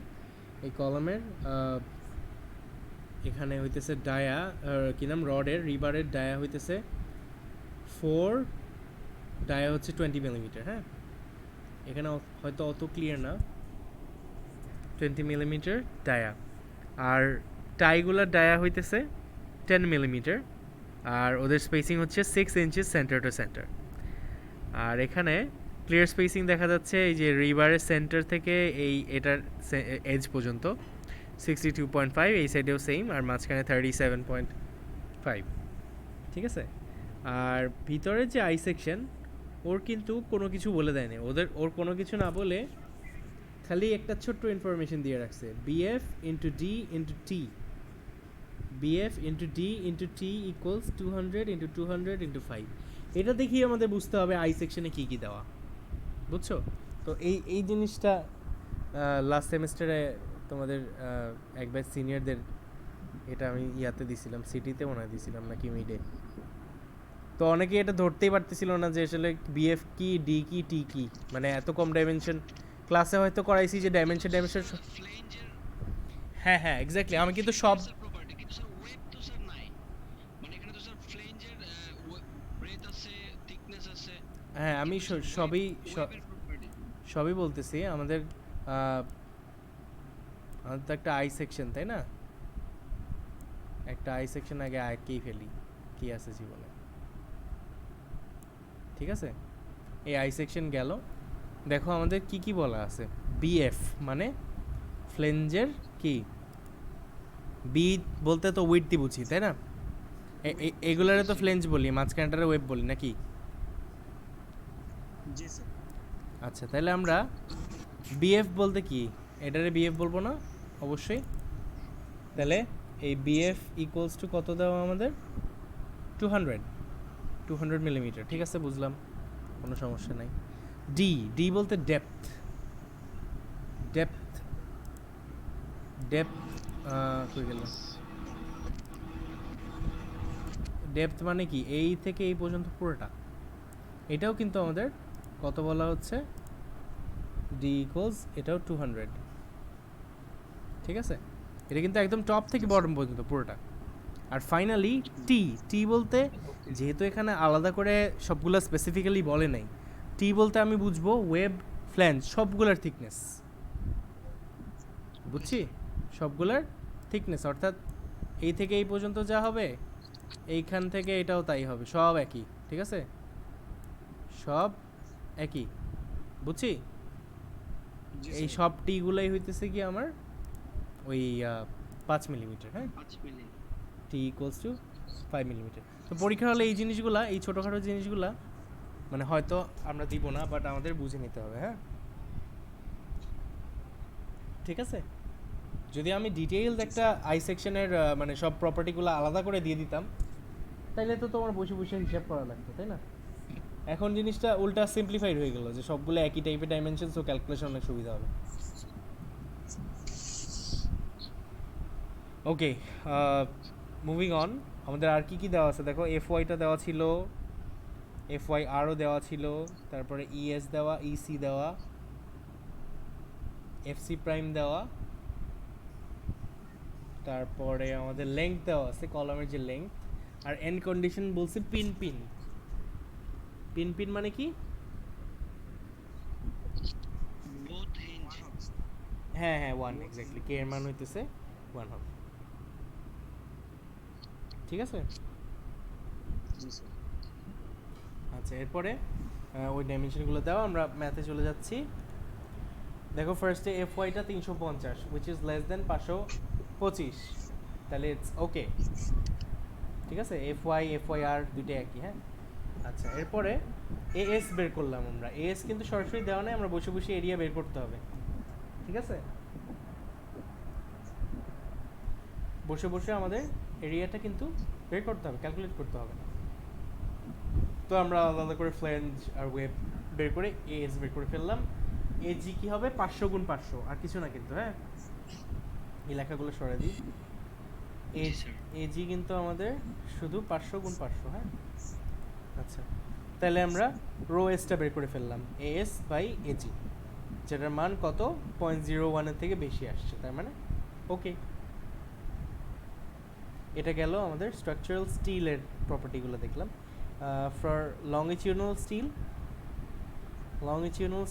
এই কলমের এখানে হইতেছে ডায়া, কী নাম, রডের রিবারের ডায়া হইতেছে 4, ডায়া হচ্ছে 20 মিলিমিটার। হ্যাঁ, এখানে হয়তো অত ক্লিয়ার না, 20 মিলিমিটার ডায়া। আর টাইগুলার ডায়া হইতেছে 10 মিলিমিটার, আর ওদের স্পেসিং হচ্ছে 6 ইঞ্চিস সেন্টার টু সেন্টার। আর এখানে ক্লিয়ার স্পেসিং দেখা যাচ্ছে এই যে রিবারের সেন্টার থেকে এটার এজ পর্যন্ত 62.5, এই সাইডেও সেম, আর মাঝখানে 37.5, ঠিক আছে। আর ভিতরে যে আই সেকশন ওর কিন্তু কোনো কিছু বলে দেয়নি, ওর কোনো কিছু না বলে খালি একটা ছোট্ট ইনফরমেশন দিয়ে রাখছে, BF into D into T, BF into D into T equals 200 into 200 into 5। এটা দেখি আমাদের বুঝতে হবে আই সেকশনে কী কী দেওয়া, বুঝছো? তো এই জিনিসটা লাস্ট সেমিস্টারে তোমাদের একবার সিনিয়রদের এটা আমি ইয়াতে দিছিলাম, সিটিতে মনে হয় দিছিলাম নাকি মিডে। তো অনেকে এটা ধরতেই পারতেছিল না যে আসলে বিএফ কি, ডি কি, টি কি, মানে এত কম ডাইমেনশন। ক্লাসে হয়তো করাইছি যে ডাইমেনশন ফ্লেঞ্জের হ্যাঁ হ্যাঁ এক্স্যাক্টলি, আমি কিন্তু সব প্রপার্টি কিন্তু স্যার ওয়েব তো স্যার নাই, মানে এখানে তো স্যার ফ্লেঞ্জের ব্রেথ আছে, থিকনেস আছে। হ্যাঁ আমি সবই ওয়েবের প্রপার্টি সবই বলতেছি। আমাদের তো একটা আই সেকশন, তাই না? একটা আই সেকশন আগে আঁকেই ফেলি, কি আছে জীবনে, ঠিক আছে। এই আই সেকশন গেল। দেখো আমাদের কি কি বলা আছে। বিএফ মানে ফ্লেঞ্জের কি, বি বলতে তো উইডথই বুঝি, তাই না? এগুলারে তো ফ্লেঞ্জ বলি, মাঝখানটারে ওয়েব বলি নাকি? জি স্যার। আচ্ছা, তাহলে আমরা বিএফ বলতে কি, এটারে বিএফ বলবো না অবশ্যই। তাহলে এই বিএফ ইকুয়ালস টু কত দেওয়া আমাদের 200 মিলিমিটার, ঠিক আছে, বুঝলাম, কোনো সমস্যা নাই। ডি বলতে ডেপথ কই গেল, ডেপথ মানে কি এই থেকে এই পর্যন্ত পুরোটা, এটাও কিন্তু আমাদের কত বলা হচ্ছে, ডি ইকুয়ালস এটাও 200, ঠিক আছে? এটা কিন্তু একদম টপ থেকে বটম পর্যন্ত পুরোটা। আর ফাইনালি টি, টি বলতে যেহেতু এখানে আলাদা করে সবগুলো স্পেসিফিক্যালি বলে নাই, টি বলতে আমি বুঝবো ওয়েব ফ্ল্যাঞ্জ সবগুলোর থিকনেস, বুঝছি? সবগুলোর থিকনেস অর্থাৎ এই থেকে এই পর্যন্ত যা হবে এইখান থেকে এটাও তাই হবে, সব একই, ঠিক আছে? সব একই, বুঝছি? এই সব টিগুলাই হইতেছে কি আমার ওই 5 মিলিমিটার, হ্যাঁ, 5 মিলি। টি ইকুয়ালস টু 5 মিলিমিটার। তো পরীক্ষা হলে এই জিনিসগুলা, এই ছোটোখাটো জিনিসগুলা মানে হয়তো আমরা দিব না, বাট আমাদের বুঝে নিতে হবে, হ্যাঁ, ঠিক আছে? যদি আমি ডিটেইলস একটা আই সেকশনের মানে সব প্রপার্টিগুলো আলাদা করে দিয়ে দিতাম, তাইলে তো তোমার বসে বসে হিসাব করা লাগতো, তাই না? এখন জিনিসটা উল্টা সিম্পলিফাইড হয়ে গেল যে সবগুলো একই টাইপের ডাইমেনশন, সো ক্যালকুলেশন অনেক সুবিধা হবে। ওকে, মুভিং অন। আমাদের আর কি কি দেওয়া আছে দেখো, এফ ওয়াইটা দেওয়া ছিল, এফ ওয়াই আরও দেওয়া ছিল, তারপরে ইএস দেওয়া, ইসি দেওয়া, এফসি প্রাইম দেওয়া, তারপরে আমাদের লেংথ দেওয়া আছে, কলামের যে লেংথ, আর এন্ড কন্ডিশন বলছে পিন পিন। পিন পিন মানে কি? Both hinge. হ্যাঁ হ্যাঁ, 1 এক্স্যাক্টলি, কে এর মান হইতেছে 1 হবে, ঠিক আছে? আচ্ছা, এরপরে ওই ডাইমেনশনগুলো দাও, আমরা ম্যাথে চলে যাচ্ছি। দেখো ফার্স্টে এফ ওয়াইটা 350 উইচ ইজ লেস দেন 525, তাহলে ইটস ওকে, ঠিক আছে? এফ ওয়াই আর দুইটা একই, হ্যাঁ। আচ্ছা, এরপরে এএস বের করলাম আমরা। এএস কিন্তু সরাসরি দেওয়া নেই, আমরা বসে বসে এরিয়া বের করতে হবে, ঠিক আছে? বসে বসে আমাদের এরিয়াটা কিন্তু বের করতে হবে, ক্যালকুলেট করতে হবে। তো আমরা আলাদা করে ফ্ল্যাঞ্জ আর ওয়েব বের করে এএস বের করে ফেললাম। এজি কি হবে? 500 গুণ 500, আর কিছু না কিন্তু, হ্যাঁ। এই লেখাগুলো সরাই দিই। এজি কিন্তু আমাদের শুধু 500 গুণ 500, হ্যাঁ। আচ্ছা, তাহলে আমরা রো এসটা বের করে ফেললাম, এএস বাই এজি, যেটার মান কত? 0.01 এর থেকে বেশি আসছে, তার মানে ওকে। এটা গেল আমাদের স্ট্রাকচারাল স্টিলের প্রপার্টিগুলো দেখলাম। ফর লংগিটিউডাল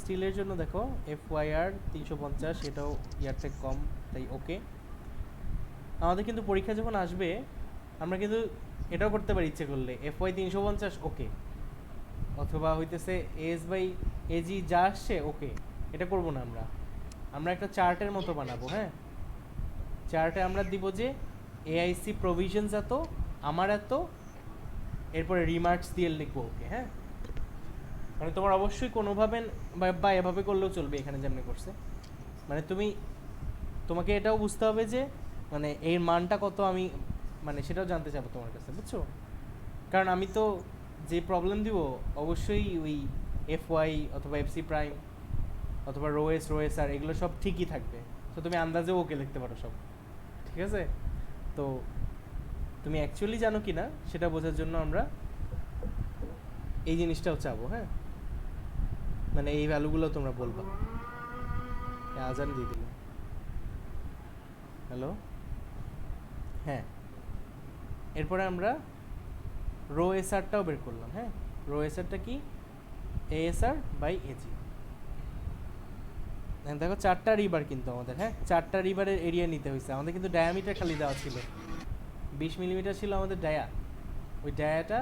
স্টিলের জন্য দেখো এফ ওয়াই আর 350, এটাও ইয়ার থেকে কম, তাই ওকে। আমাদের কিন্তু পরীক্ষা যখন আসবে আমরা কিন্তু এটাও করতে পারি ইচ্ছে করলে, এফ ওয়াই 350 ওকে, অথবা হইতেছে এস বাই এজি যা আসছে ওকে। এটা করব না, আমরা একটা চার্টের মতো বানাবো, হ্যাঁ। চার্টে আমরা দিব যে এআইসি প্রভিশনস এত, আমার এত, এরপরে রিমার্কস দিয়ে লিখবো ওকে, হ্যাঁ। মানে তোমার অবশ্যই কোনোভাবে বা এভাবে করলেও চলবে, এখানে যেমন করছে। মানে তোমাকে এটাও বুঝতে হবে যে মানে এর মানটা কত, আমি মানে সেটাও জানতে চাবো তোমার কাছে, বুঝছো? কারণ আমি তো যে প্রবলেম দিব অবশ্যই ওই এফ ওয়াই অথবা এফসি প্রাইম অথবা রো এস আর এগুলো সব ঠিকই থাকবে, তো তুমি আন্দাজেও ওকে লিখতে পারো সব, ঠিক আছে? তো তুমি অ্যাকচুয়ালি জানো কি না সেটা বোঝার জন্য আমরা এই জিনিসটাও চাবো, হ্যাঁ। মানে এই ভ্যালুগুলো তোমরা বলবা। আজান দিয়ে দিল, হ্যালো, হ্যাঁ। এরপরে আমরা রো এসআরটাও বের করলাম, হ্যাঁ। রো এসআরটা কি? ASR by AG. দেখো 4টা রিবার কিন্তু আমাদের, হ্যাঁ, 4টা রিবারের এরিয়া নিতে হয়েছে আমাদের, কিন্তু ডায়ামিটার খালি দেওয়া ছিল 20 মিলিমিটার ছিল আমাদের ডায়া। ওই ডায়াটা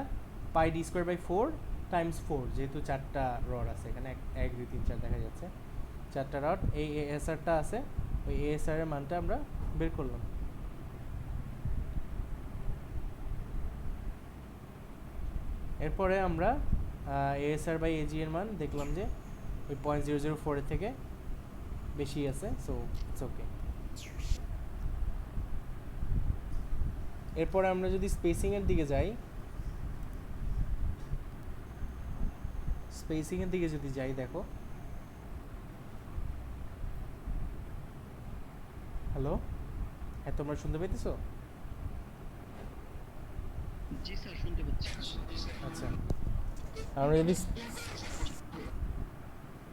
পাই ডি স্কোয়ার বাই 4 টাইমস 4, যেহেতু 4টা রড আছে এখানে, 1 2 3 4 দেখা যাচ্ছে 4টা রড। এই এএসআরটা আছে, ওই এএসআর এর মানটা আমরা বের করলাম। এরপরে আমরা এএসআর বাই এজি এর মান দেখলাম যে ওই 0.004 এর থেকে বেশি আছে, সো ইটস ওকে। এরপরে আমরা যদি স্পেসিংয়ের দিকে যাই, দেখো, হ্যালো, হ্যাঁ, তোমরা শুনতে পাইতেছো? জি স্যার শুনতে পাচ্ছি। আচ্ছা,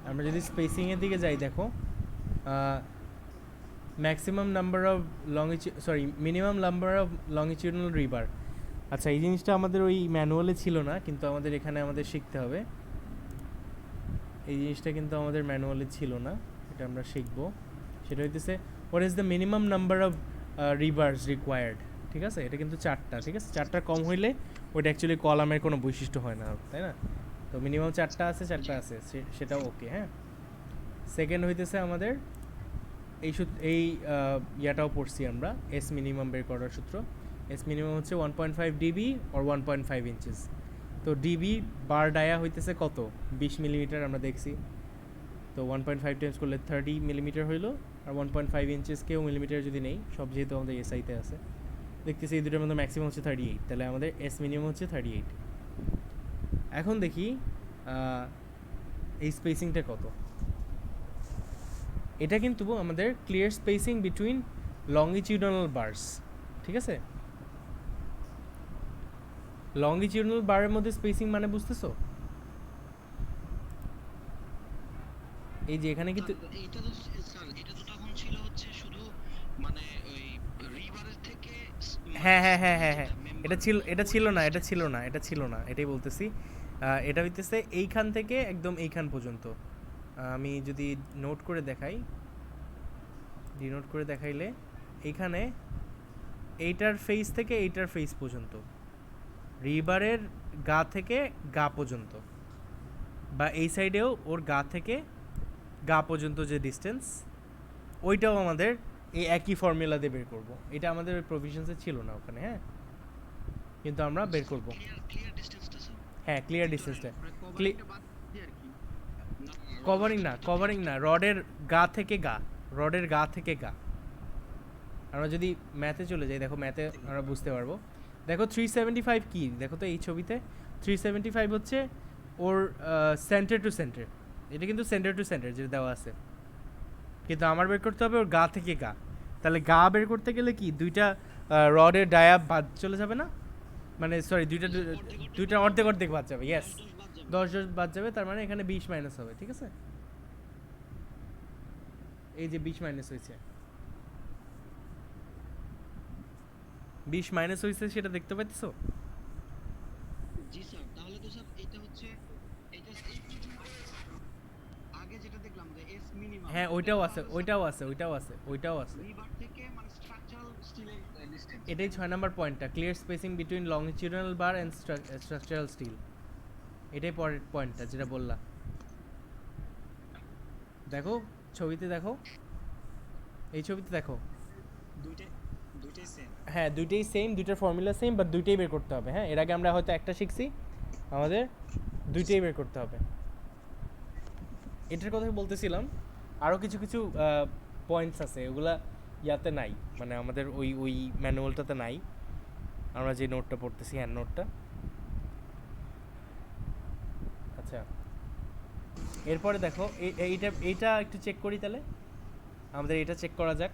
আমরা যদি স্পেসিং এর দিকে যাই, দেখো maximum number of minimum number of longitudinal রিভার। আচ্ছা, এই জিনিসটা আমাদের ওই ম্যানুয়ালে ছিল না, কিন্তু আমাদের এখানে আমাদের শিখতে হবে। এই জিনিসটা কিন্তু আমাদের ম্যানুয়ালে ছিল না, এটা আমরা শিখবো। সেটা হইতেছে what is the minimum number of rebars required. ঠিক আছে, এটা কিন্তু 4টা। ঠিক আছে, 4টার কম হইলে ওইটা অ্যাকচুয়ালি কলামের কোনো বৈশিষ্ট্য হয় না, তাই না? তো মিনিমাম 4টা আছে, সেটাও ওকে। হ্যাঁ, সেকেন্ড হইতেছে আমাদের এই ইয়াটাও পড়ছি আমরা, এস মিনিমাম বের করার সূত্র। এস মিনিমাম হচ্ছে 1.5 ডিবি or 1.5 ইঞ্চেস। তো ডিবি বার ডায়া হইতেছে কত? 20 মিলিমিটার আমরা দেখছি। তো 1.5 টাইমস করলে 30 মিলিমিটার হইলো। আর 1.5 ইঞ্চেসকেও মিলিমিটার যদি নেই, সব যেহেতু আমাদের এসআইতে আছে, দেখতেছি এই দুটোর মধ্যে ম্যাক্সিমাম হচ্ছে 38, তাহলে আমাদের এস মিনিমাম হচ্ছে 38। এখন দেখি এই স্পেসিংটা কত। এটা কিন্তু আমাদের ক্লিয়ার স্পেসিং বিটুইন লংগিটিউডনাল বার্স। ঠিক আছে, লংগিটিউডনাল বারের মধ্যে স্পেসিং মানে বুঝতেছো? এই যে এখানে কিন্তু এইটা তো স্যার, এটা তো তখন ছিল হচ্ছে শুধু মানে ওই রিভারের থেকে হ্যাঁ হ্যাঁ হ্যাঁ হ্যাঁ হ্যাঁ, এটা ছিল না, এটাই বলতেছি। এটা হইতেছে এইখান থেকে একদম এইখান পর্যন্ত। আমি যদি নোট করে দেখাই, ডিনোট করে দেখাইলে এইখানে এইটার ফেস থেকে এইটার ফেস পর্যন্ত, রিভারের গা থেকে গা পর্যন্ত, বা এই সাইডেও ওর গা থেকে গা পর্যন্ত যে ডিস্টেন্স, ওইটাও আমাদের এই একই ফর্মুলা দিয়ে বের করব। এটা আমাদের প্রভিশনসে ছিল না ওখানে, হ্যাঁ, কিন্তু আমরা বের করব। ক্লিয়ার ডিসটেন্সটা স্যার, হ্যাঁ, ক্লিয়ার ডিস্টেন্সটা। কভারিংটা বাদ দিয়ে আর কি। কভারিং না, রডের গা থেকে গা। আমরা যদি ম্যাথে চলে যাই, দেখো ম্যাথে আমরা বুঝতে পারবো। দেখো 375 কি, দেখো তো এই ছবিতে 375 হচ্ছে ওর সেন্টার টু সেন্টার। এটা কিন্তু সেন্টার টু সেন্টার যেটা দেওয়া আছে, কিন্তু আমার বের করতে হবে ওর গা থেকে গা। তাহলে গা বের করতে গেলে কি দুইটা রডের ডায়া বাদ চলে যাবে না? মানে সরি, দুইটা অর্ধেক বাদ যাবে। ইয়েস, 10 বাদ যাবে, তার মানে এখানে 20 মাইনাস হবে। ঠিক আছে, এই যে 20 মাইনাস হয়েছে, 20 মাইনাস হয়েছে, সেটা দেখতে পাচ্ছ? জি স্যার, তাহলে তো স্যার এটা হচ্ছে এটা আগে যেটা দেখলাম যে এস মিনিমাম, হ্যাঁ, ওইটাও আছে। রিভার থেকে মানে স্ট্রাকচারাল স্টিলের ডিসটেন্স। এটাই 6 নাম্বার পয়েন্টটা, clear spacing between longitudinal bar and structural steel. এটাই পরের পয়েন্টটা যেটা বললাম। দেখো ছবিতে, দেখো এই ছবিতে দেখো, দুইটাই সেম। হ্যাঁ দুইটাই সেম, দুইটার ফর্মুলা সেম, বাট দুইটাই বের করতে হবে। হ্যাঁ, এর আগে আমরা হয়তো একটা শিখছি, আমাদের দুইটাই বের করতে হবে। এটার কথাই বলতেছিলাম। আরও কিছু পয়েন্টস আছে, ওগুলা ইয়াতে নাই, মানে আমাদের ওই ম্যানুয়ালটাতে নাই। আমরা যে নোটটা পড়তেছি, হ্যান্ড নোটটা। আচ্ছা, এরপরে দেখো এইটা একটু চেক করি তাহলে। আমাদের এটা চেক করা যাক।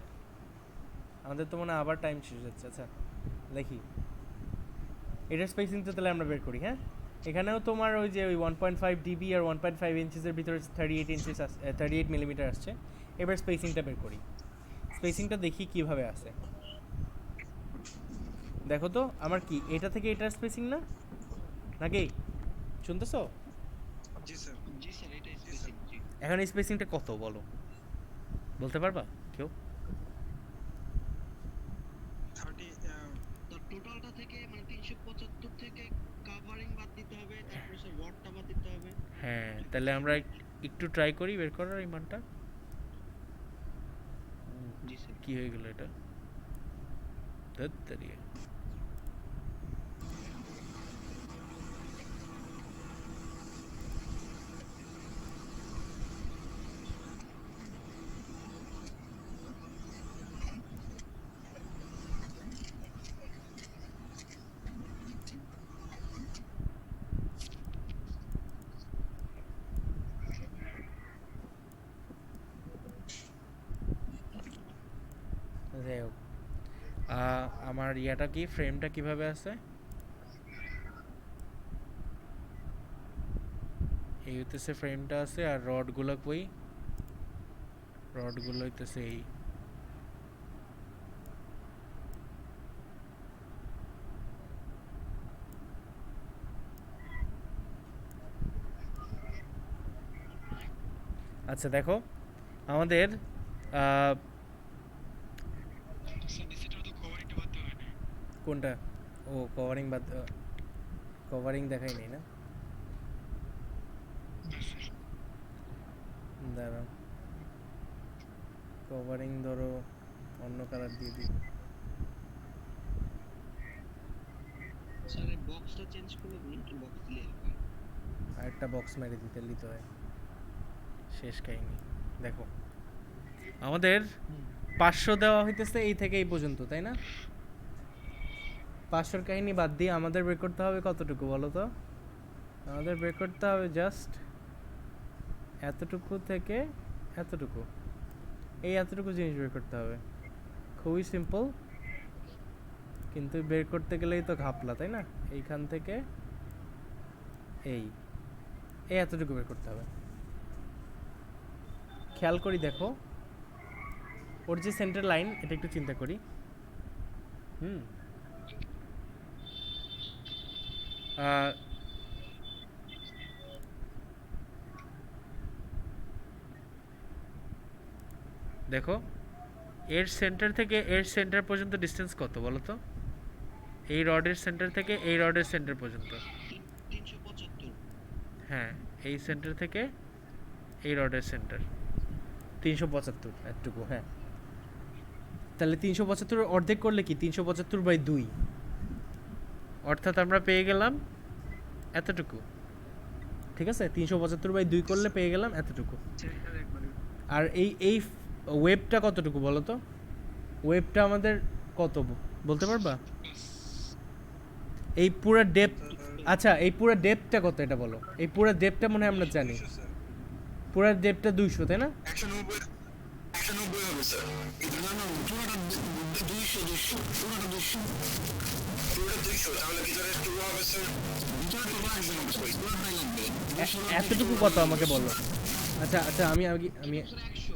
আমাদের তো মনে হয় আবার টাইম শেষ হচ্ছে। আচ্ছা দেখি, এটার স্পেসিংটা তাহলে আমরা বের করি। হ্যাঁ, এখানেও তোমার ওই যে ওই 1.5 ডিবি আর 1.5 ইঞ্চেসের ভিতরে 38 মিলিমিটার আসছে। এবার স্পেসিংটা বের করি। স্পেসিংটা দেখি কিভাবে আসে। দেখো তো আমার কি এটা থেকে এটার স্পেসিং না, নাকি? শুনতেছো? জি স্যার। জি স্যার, এটা স্পেসিফিক। জি এখন এই স্পেসিংটা কত বলো, বলতে পারবা কেউ? 30 তো টোটালটা থেকে মানে 375 থেকে কভারিং বাদ দিতে হবে, তারপর স্যার ওয়াটটা বাদ দিতে হবে। হ্যাঁ, তাহলে আমরা একটু ট্রাই করি বের করার এই মানটা। জি স্যার, কি হয়ে গেল এটা? ধ্যাৎ তেরিয়ে। যাই হোক, আমার ইয়াটা কি, ফ্রেমটা কিভাবে আছে? হইতেছে ফ্রেমটা আছে, আর রডগুলো কই, রডগুলো হইতেছে এই। আচ্ছা দেখো আমাদের স্যার নিচেটা তো কভারিংটা বাদ দেওয়া হয় না। কোনটা, ও কভারিং বাদ, কভারিং দেখাই নেই না, দাঁড়াও কভারিং ধরো অন্য কালার দিয়ে দিই। স্যার এই বক্সটা চেঞ্জ করে দিন, একটু বক্স দিলে হবে। আর একটা বক্স মেরে দিতে নিতে হয়, শেষ কাহিনী। দেখো আমাদের 500 দেওয়া হইতেছে এই থেকে এই পর্যন্ত, তাই না? 500-র কাহিনী বাদ দিয়ে আমাদের বের করতে হবে কতটুকু বলো তো? আমাদের বের করতে হবে জাস্ট এতটুকু থেকে এতটুকু, এই এতটুকু জিনিস বের করতে হবে। খুবই সিম্পল, কিন্তু বের করতে গেলেই তো ঘাপলা, তাই না? এইখান থেকে এই এই এতটুকু বের করতে হবে। খেয়াল করি দেখো, ওর যে সেন্টার লাইন, এটা একটু চিন্তা করি। দেখো এর সেন্টার থেকে এর সেন্টার পর্যন্ত ডিস্টেন্স কত বলো তো? এই রডের সেন্টার থেকে এই রডের সেন্টার পর্যন্ত। 375। হ্যাঁ, এই সেন্টার থেকে এই রডের সেন্টার 375 এতটুকু। হ্যাঁ, তাহলে 375 অর্ধেক করলে কি 375/2, অর্থাৎ আমরা পেয়ে গেলাম এতটুকু। ঠিক আছে, 375/2 করলে পেয়ে গেলাম এতটুকু। আর এই এই ওয়েবটা কতটুকু বলো তো? ওয়েবটা আমাদের কত বলতে পারবা? এই পুরো ডেপথ, আচ্ছা এই পুরো ডেপথটা কত এটা বলো? এই পুরো ডেপথটা মনে হয় আমরা জানি, পুরো ডেপথটা 200, তাই না? 190 হবে স্যার। না না পুরোটা 200 পুরোটা 200, তাহলে ভিতরে একটু হবে স্যার। ভিতরে তো লাগবে না স্যার, পুরোটাই লাগবে। এতটুকু কত আমাকে বলো। আচ্ছা আচ্ছা আমি স্যার 100।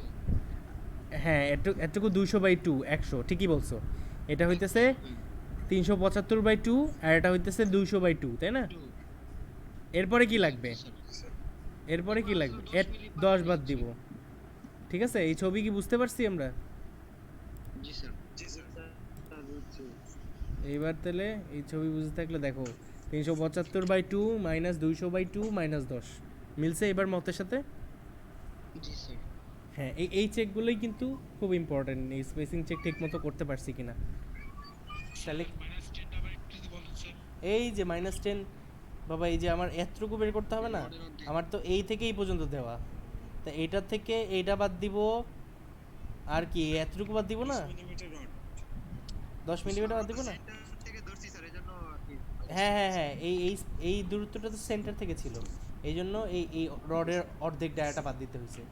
হ্যাঁ, এতটুকু 200/2 100, ঠিকই বলছো। এটা হইতেছে 375/2 আর এটা হইতেছে 200/2, তাই না? এরপরে কি লাগবে? এরপরে কি লাগবে? 10 বাদ দিব। ঠিক আছে, এই ছবি কি বুঝতে পারছি আমরা? জি স্যার। জি স্যার। এইবার তাহলে এই ছবি বুঝতে থাকলে দেখো 375/2 মাইনাস 200/2 মাইনাস 10 মিলছে এবার মতের সাথে। জি স্যার। হ্যাঁ, এই চেকগুলোই কিন্তু খুব ইম্পর্টেন্ট, এই স্পেসিং চেক ঠিক মতো করতে পারছি কিনা। তাহলে -10 আবার একটু যদি বলেন স্যার। এই যে -10 বাবা, এই যে আমার এতটুকু বের করতে হবে না, আমার তো এই থেকে এই পর্যন্ত দেওয়া, তা এইটার থেকে এইটা বাদ দিব, আর কি এতটুকু বাদ দিব না, 10 মিলিমিটার রড। 10 মিলিমিটার বাদ দিব না। সেন্টার থেকে ধরছি স্যার, এজন্য আর কি। হ্যাঁ হ্যাঁ হ্যাঁ, এই এই এই দূরত্বটা তো সেন্টার থেকে ছিল, এই জন্য এই এই রডের অর্ধেক ডায়াটা বাদ দিতে হয়েছে।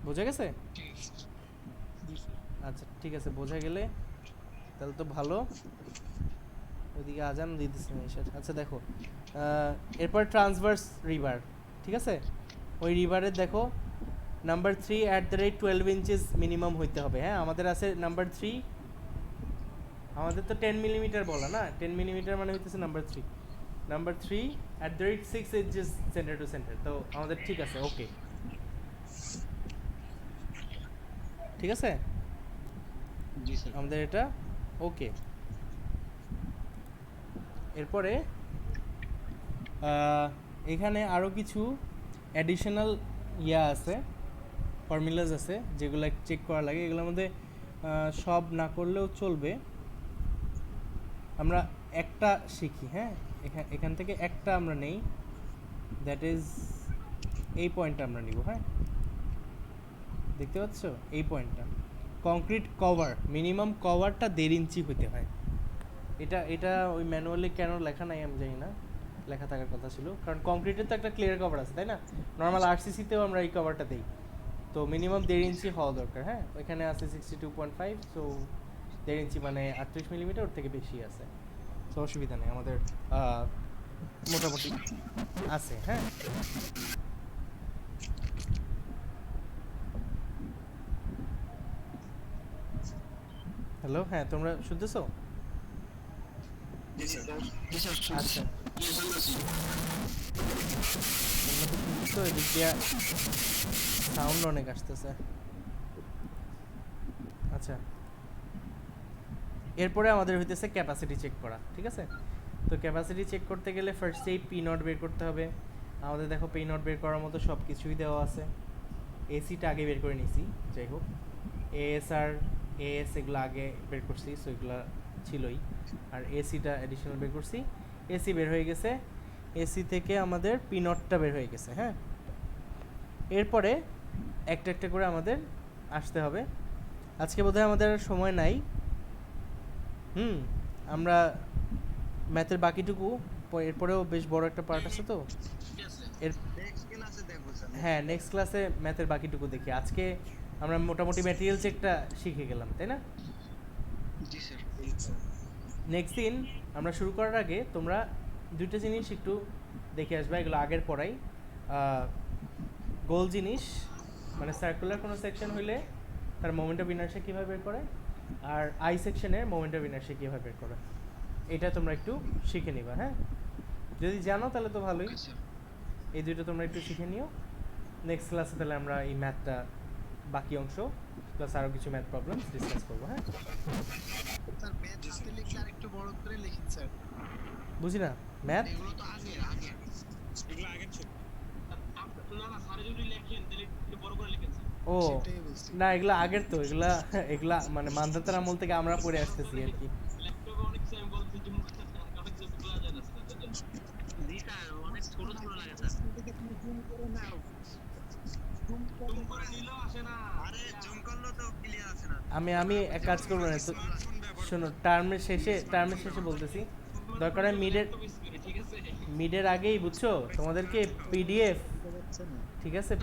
বোঝা গেছে? ঠিক আছে স্যার। আচ্ছা ঠিক আছে, বোঝা গেলে তাহলে তো ভালো। ওইদিকে আজান দিতেছে না এসে। আচ্ছা দেখো, এরপর ট্রান্সভার্স রিভার, ঠিক আছে? ওই রিভারের দেখো নাম্বার 3 @12 ইঞ্চেস মিনিমাম হইতে হবে। হ্যাঁ, আমাদের আছে নাম্বার 3, আমাদের তো 10 মিলিমিটার বলা না, 10 মিলিমিটার মানে হইতেছে number 3, number 3 @6 inches centre to centre. তো আমাদের ঠিক আছে, ওকে, ঠিক আছে জি স্যার। আমাদের এটা ওকে। এরপরে এখানে আরও কিছু অ্যাডিশনাল ইয়া আছে, ফর্মুলাস আছে যেগুলো চেক করা লাগে। এগুলোর মধ্যে সব না করলেও চলবে, আমরা একটা শিখি। হ্যাঁ, এখান থেকে একটা আমরা নেই, দ্যাট ইজ এই পয়েন্টটা আমরা নিব। হ্যাঁ, দেখতে পাচ্ছ এই পয়েন্টটা, কংক্রিট কভার মিনিমাম কভারটা 1.5 ইঞ্চি হতে হয়। এটা ওই ম্যানুয়ালি কেন লেখা নাই আমি জানি না, লেখা থাকার কথা ছিল, কারণ কংক্রিটের তো একটা ক্লিয়ার কভার আছে, তাই না? নর্মাল আরসিসিতেও আমরা এই কভারটা দিই, তো মিনিমাম 1.5 ইঞ্চি হওয়া দরকার। হ্যাঁ, ওইখানে আছে 62.5, সো 1.5 ইঞ্চি মানে 38 মিলিমিটার, ওর থেকে বেশি আছে, তো অসুবিধা নেই। আমাদের মোটামুটি আছে। হ্যাঁ, হ্যালো, হ্যাঁ তোমরা শুনতেছো? আচ্ছা, তোমরা তো শুনতেছো? এদিক দিয়া সাউন্ড অনেক আসতেছে। আচ্ছা, এরপরে আমাদের হইতেছে ক্যাপাসিটি চেক করা, ঠিক আছে? তো ক্যাপাসিটি চেক করতে গেলে ফার্স্টেই পি নট বের করতে হবে। আমাদের দেখো পি নট বের করার মতো সব কিছুই দেওয়া আছে। এসিটা আগে বের করে নিছি, যাই হোক এএসআর এএস এগুলো আগে বের করছি, সো এগুলো ছিলই। আর এসিটা অ্যাডিশনাল বের করছি, এসি বের হয়ে গেছে। এসি থেকে আমাদের পি নটটা বের হয়ে গেছে। হ্যাঁ, এরপরে একটা একটা করে আমাদের আসতে হবে। আজকে বোধহয় আমাদের আর সময় নাই। আমরা ম্যাথের বাকিটুকু এরপরেও বেশ বড় একটা পার্ট আছে, তো এর নেক্সট ক্লাসে দেখবো স্যার। হ্যাঁ নেক্সট ক্লাসে ম্যাথের বাকিটুকু দেখি। আজকে আমরা মোটামুটি ম্যাটেরিয়াল চেকটা শিখে গেলাম, তাই না? জি স্যার। নেক্সট দিন আমরা শুরু করার আগে তোমরা দুইটা জিনিস একটু দেখে আসবে, এগুলো আগের পড়াই। গোল জিনিস মানে সার্কুলার কোনো সেকশন হইলে তার মোমেন্ট অফ ইনার্শিয়া কীভাবে বের করে, আর আই সেকশনের মোমেন্ট অফ ইনার্শিয়া কীভাবে বের করে, এটা তোমরা একটু শিখে নিবা। হ্যাঁ, যদি জানো তাহলে তো ভালোই। Okay sir. এই দুটো তোমরা একটু শিখে নিও। নেক্সট ক্লাসে তাহলে আমরা এই ম্যাথটা বাকি অংশ প্লাস আরও কিছু ম্যাথ প্রবলেম ডিসকাস করবো। হ্যাঁ, স্যার ম্যাথ হাতে লিখলে আরেকটু বড় করে লিখেন স্যার। বুঝি না ম্যাথ। এগুলো তো আগে আগে এগুলো আগের ছবি। না না স্যার যদি লেখেন তাহলে একটু বড় করে লিখেন স্যার। ও সেটাই বলছি। না, এগুলা আগের, তো এগুলা এগুলা মানে মান্ধাতার আমল থেকে আমরা পড়ে আসতেছি আর কি। ল্যাপটপে অনেক কিছু আমি বলছি যে মুখে অনেক কিছু বোঝা যায় না স্যার। জি স্যার, অনেক ছোট ছোট লাগে স্যার। থেকে তুমি জুম করে নাও। জুম জুম করে নিলেও আসে না। আরে জুম করলে তো ক্লিয়ার আছে না। আমি এক কাজ করবো না তো, শোনো টার্মের শেষে বলতেছি, দরকার হয় ঠিক আছে। মিডের আগেই বুঝছো তোমাদেরকে পিডিএফ, বুঝতে পারছে না। ঠিক আছে?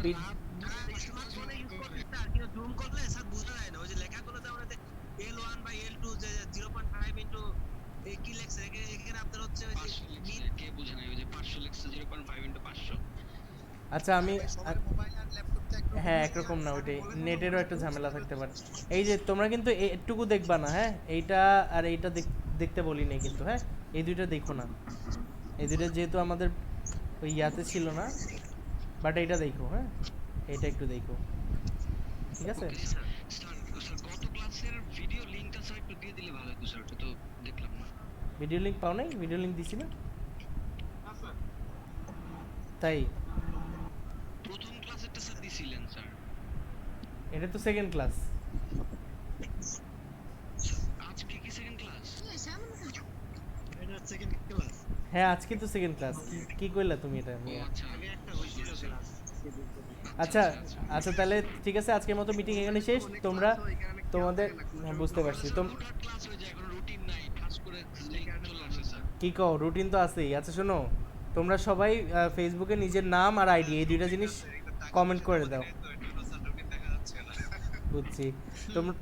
স্মার্টফোনে ইউজ করতে স্যার, কিন্তু জুম করলে স্যার বোঝা যায় না। ওই যে লেখাগুলো যেমন আছে L1 বাই L2 যে 0.5 ইনটু এই কি লেখছে এখানে আপনার হচ্ছে ওই যে কে বোঝে না, ওই যে 500 লেখছে 0.5 ইনটু 500। আচ্ছা আমি সবার মোবাইল আর ল্যাপটপ তো একরকম হ্যাঁ না। একরকম না, ওইটাই বলে না, নেটেরও একটা ঝামেলা থাকতে পারে। এই যে তোমরা কিন্তু এটুকু দেখবা না, হ্যাঁ এইটা আর এইটা দেখতে বলি নাই কিন্তু। হ্যাঁ, এই দুইটা দেখো না, এই দুইটা যেহেতু আমাদের ওই ইয়াতে ছিল না, বাট এইটা দেখো। হ্যাঁ, এইটা একটু দেখো, ঠিক আছে? Okay sir. স্যার গত ক্লাসের ভিডিও লিংকটা স্যার একটু দিয়ে দিলে ভালো হতো স্যার, ওটা তো দেখলাম না। ভিডিও লিঙ্ক পাও নাই? ভিডিও লিঙ্ক দিছি না হ্যাঁ স্যার, তাই? প্রথম ক্লাসেরটা স্যার দিছিলেন স্যার। এটা তো সেকেন্ড ক্লাস। আজকে কি সেকেন্ড ক্লাস? এটা সেকেন্ড ক্লাস। হ্যাঁ আজকে তো সেকেন্ড ক্লাস। কি কইলা তুমি এটা? ও আচ্ছা, আগে একটা হয়েছিল ক্লাস। আচ্ছা আচ্ছা, তাহলে ঠিক আছে, আজকের মতো মিটিং এখানে শেষ। তোমরা তোমাদের বুঝতে পারছি ক্লাস হয়ে যায়, এখন রুটিন নাই, ঠাস করে চলে আসে স্যার। কি কও, রুটিন তো আছেই। আচ্ছা শোনো, তোমরা সবাই ফেসবুকে নিজের নাম আর আইডি এই দুইটা জিনিস কমেন্ট করে দাও। তো এটা স্যার রুটিন দেখা যাচ্ছে না। বুঝছি। তোমরা